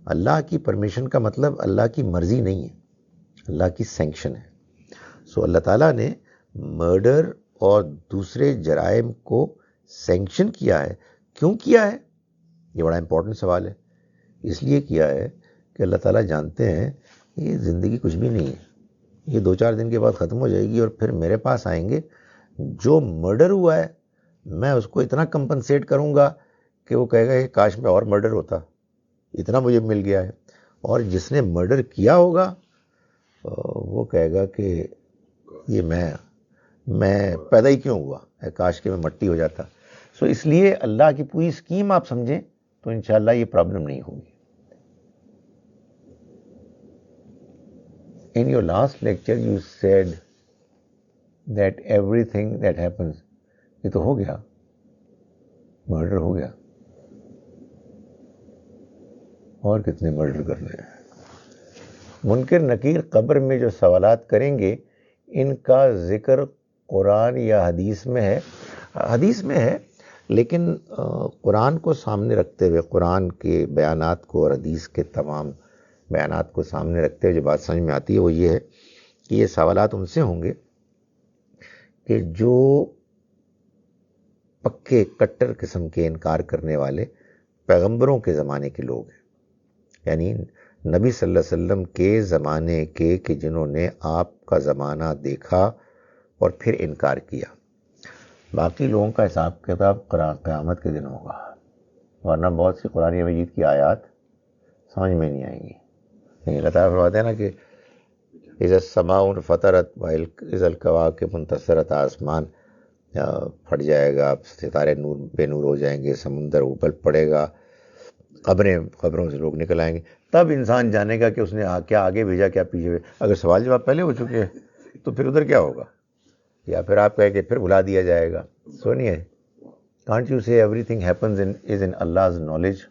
اللہ کی پرمیشن کا مطلب اللہ کی مرضی نہیں ہے، اللہ کی سینکشن ہے۔ سو اللہ تعالیٰ نے مرڈر اور دوسرے جرائم کو سینکشن کیا ہے۔ کیوں کیا ہے؟ یہ بڑا امپورٹنٹ سوال ہے۔ اس لیے کیا ہے کہ اللہ تعالیٰ جانتے ہیں کہ یہ زندگی کچھ بھی نہیں ہے، یہ 2-4 دن کے بعد ختم ہو جائے گی، اور پھر میرے پاس آئیں گے جو مرڈر ہوا ہے میں اس کو اتنا کمپنسیٹ کروں گا کہ وہ کہے گا کہ کاش میں اور مرڈر ہوتا، اتنا مجھے مل گیا ہے۔ اور جس نے مرڈر کیا ہوگا وہ کہے گا کہ یہ میں پیدا ہی کیوں ہوا، کاش کہ میں مٹی ہو جاتا۔ سو اس لیے اللہ کی پوری اسکیم آپ سمجھیں تو انشاءاللہ یہ پرابلم نہیں ہوگی۔ In your last lecture you said that everything that happens، یہ تو ہو گیا، مرڈر ہو گیا، اور کتنے مرڈر کرنے ہیں۔ منکر نکیر قبر میں جو سوالات کریں گے ان کا ذکر قرآن یا حدیث میں ہے؟ حدیث میں ہے، لیکن قرآن کو سامنے رکھتے ہوئے، قرآن کے بیانات کو اور حدیث کے تمام بیانات کو سامنے رکھتے ہوئے جو بات سمجھ میں آتی ہے وہ یہ ہے کہ یہ سوالات ان سے ہوں گے کہ جو پکے کٹر قسم کے انکار کرنے والے پیغمبروں کے زمانے کے لوگ ہیں، یعنی نبی صلی اللہ علیہ وسلم کے زمانے کے، کہ جنہوں نے آپ کا زمانہ دیکھا اور پھر انکار کیا۔ باقی لوگوں کا حساب کتاب قیامت کے دن ہوگا، ورنہ بہت سی قرآن مجید کی آیات سمجھ میں نہیں آئیں گی۔ اللہ تعالیٰ فرماتے ہیں نا کہ اذا السماء انفطرت واذا الکواکب انتثرت، آسمان پھٹ جائے گا، ستارے نور بے نور ہو جائیں گے، سمندر ابل پڑے گا، قبروں سے لوگ نکل آئیں گے، تب انسان جانے گا کہ اس نے کیا آگے بھیجا کیا پیچھے بھیجا۔ اگر سوال جواب پہلے ہو چکے ہیں تو پھر ادھر کیا ہوگا؟ یا پھر آپ کہیں کہ پھر بھلا دیا جائے گا۔ سنیے، کانٹ یو سے every thing happens is in Allah's knowledge؟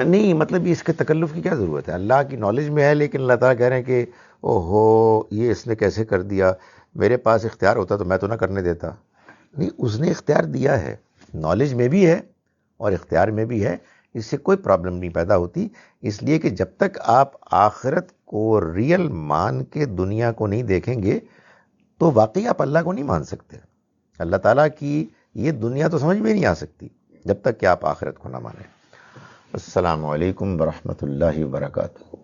نہیں، مطلب اس کے تکلف کی کیا ضرورت ہے؟ اللہ کی نالج میں ہے، لیکن اللہ تعالیٰ کہہ رہے ہیں کہ اوہو یہ اس نے کیسے کر دیا، میرے پاس اختیار ہوتا تو میں تو نہ کرنے دیتا۔ نہیں، اس نے اختیار دیا ہے، نالج میں بھی ہے اور اختیار میں بھی ہے، اس سے کوئی پرابلم نہیں پیدا ہوتی، اس لیے کہ جب تک آپ آخرت کو ریئل مان کے دنیا کو نہیں دیکھیں گے تو واقعی آپ اللہ کو نہیں مان سکتے۔ اللہ تعالیٰ کی یہ دنیا تو سمجھ میں نہیں آ سکتی جب تک کہ آپ آخرت کو نہ مانیں۔ السلام علیکم ورحمۃ اللہ وبرکاتہ۔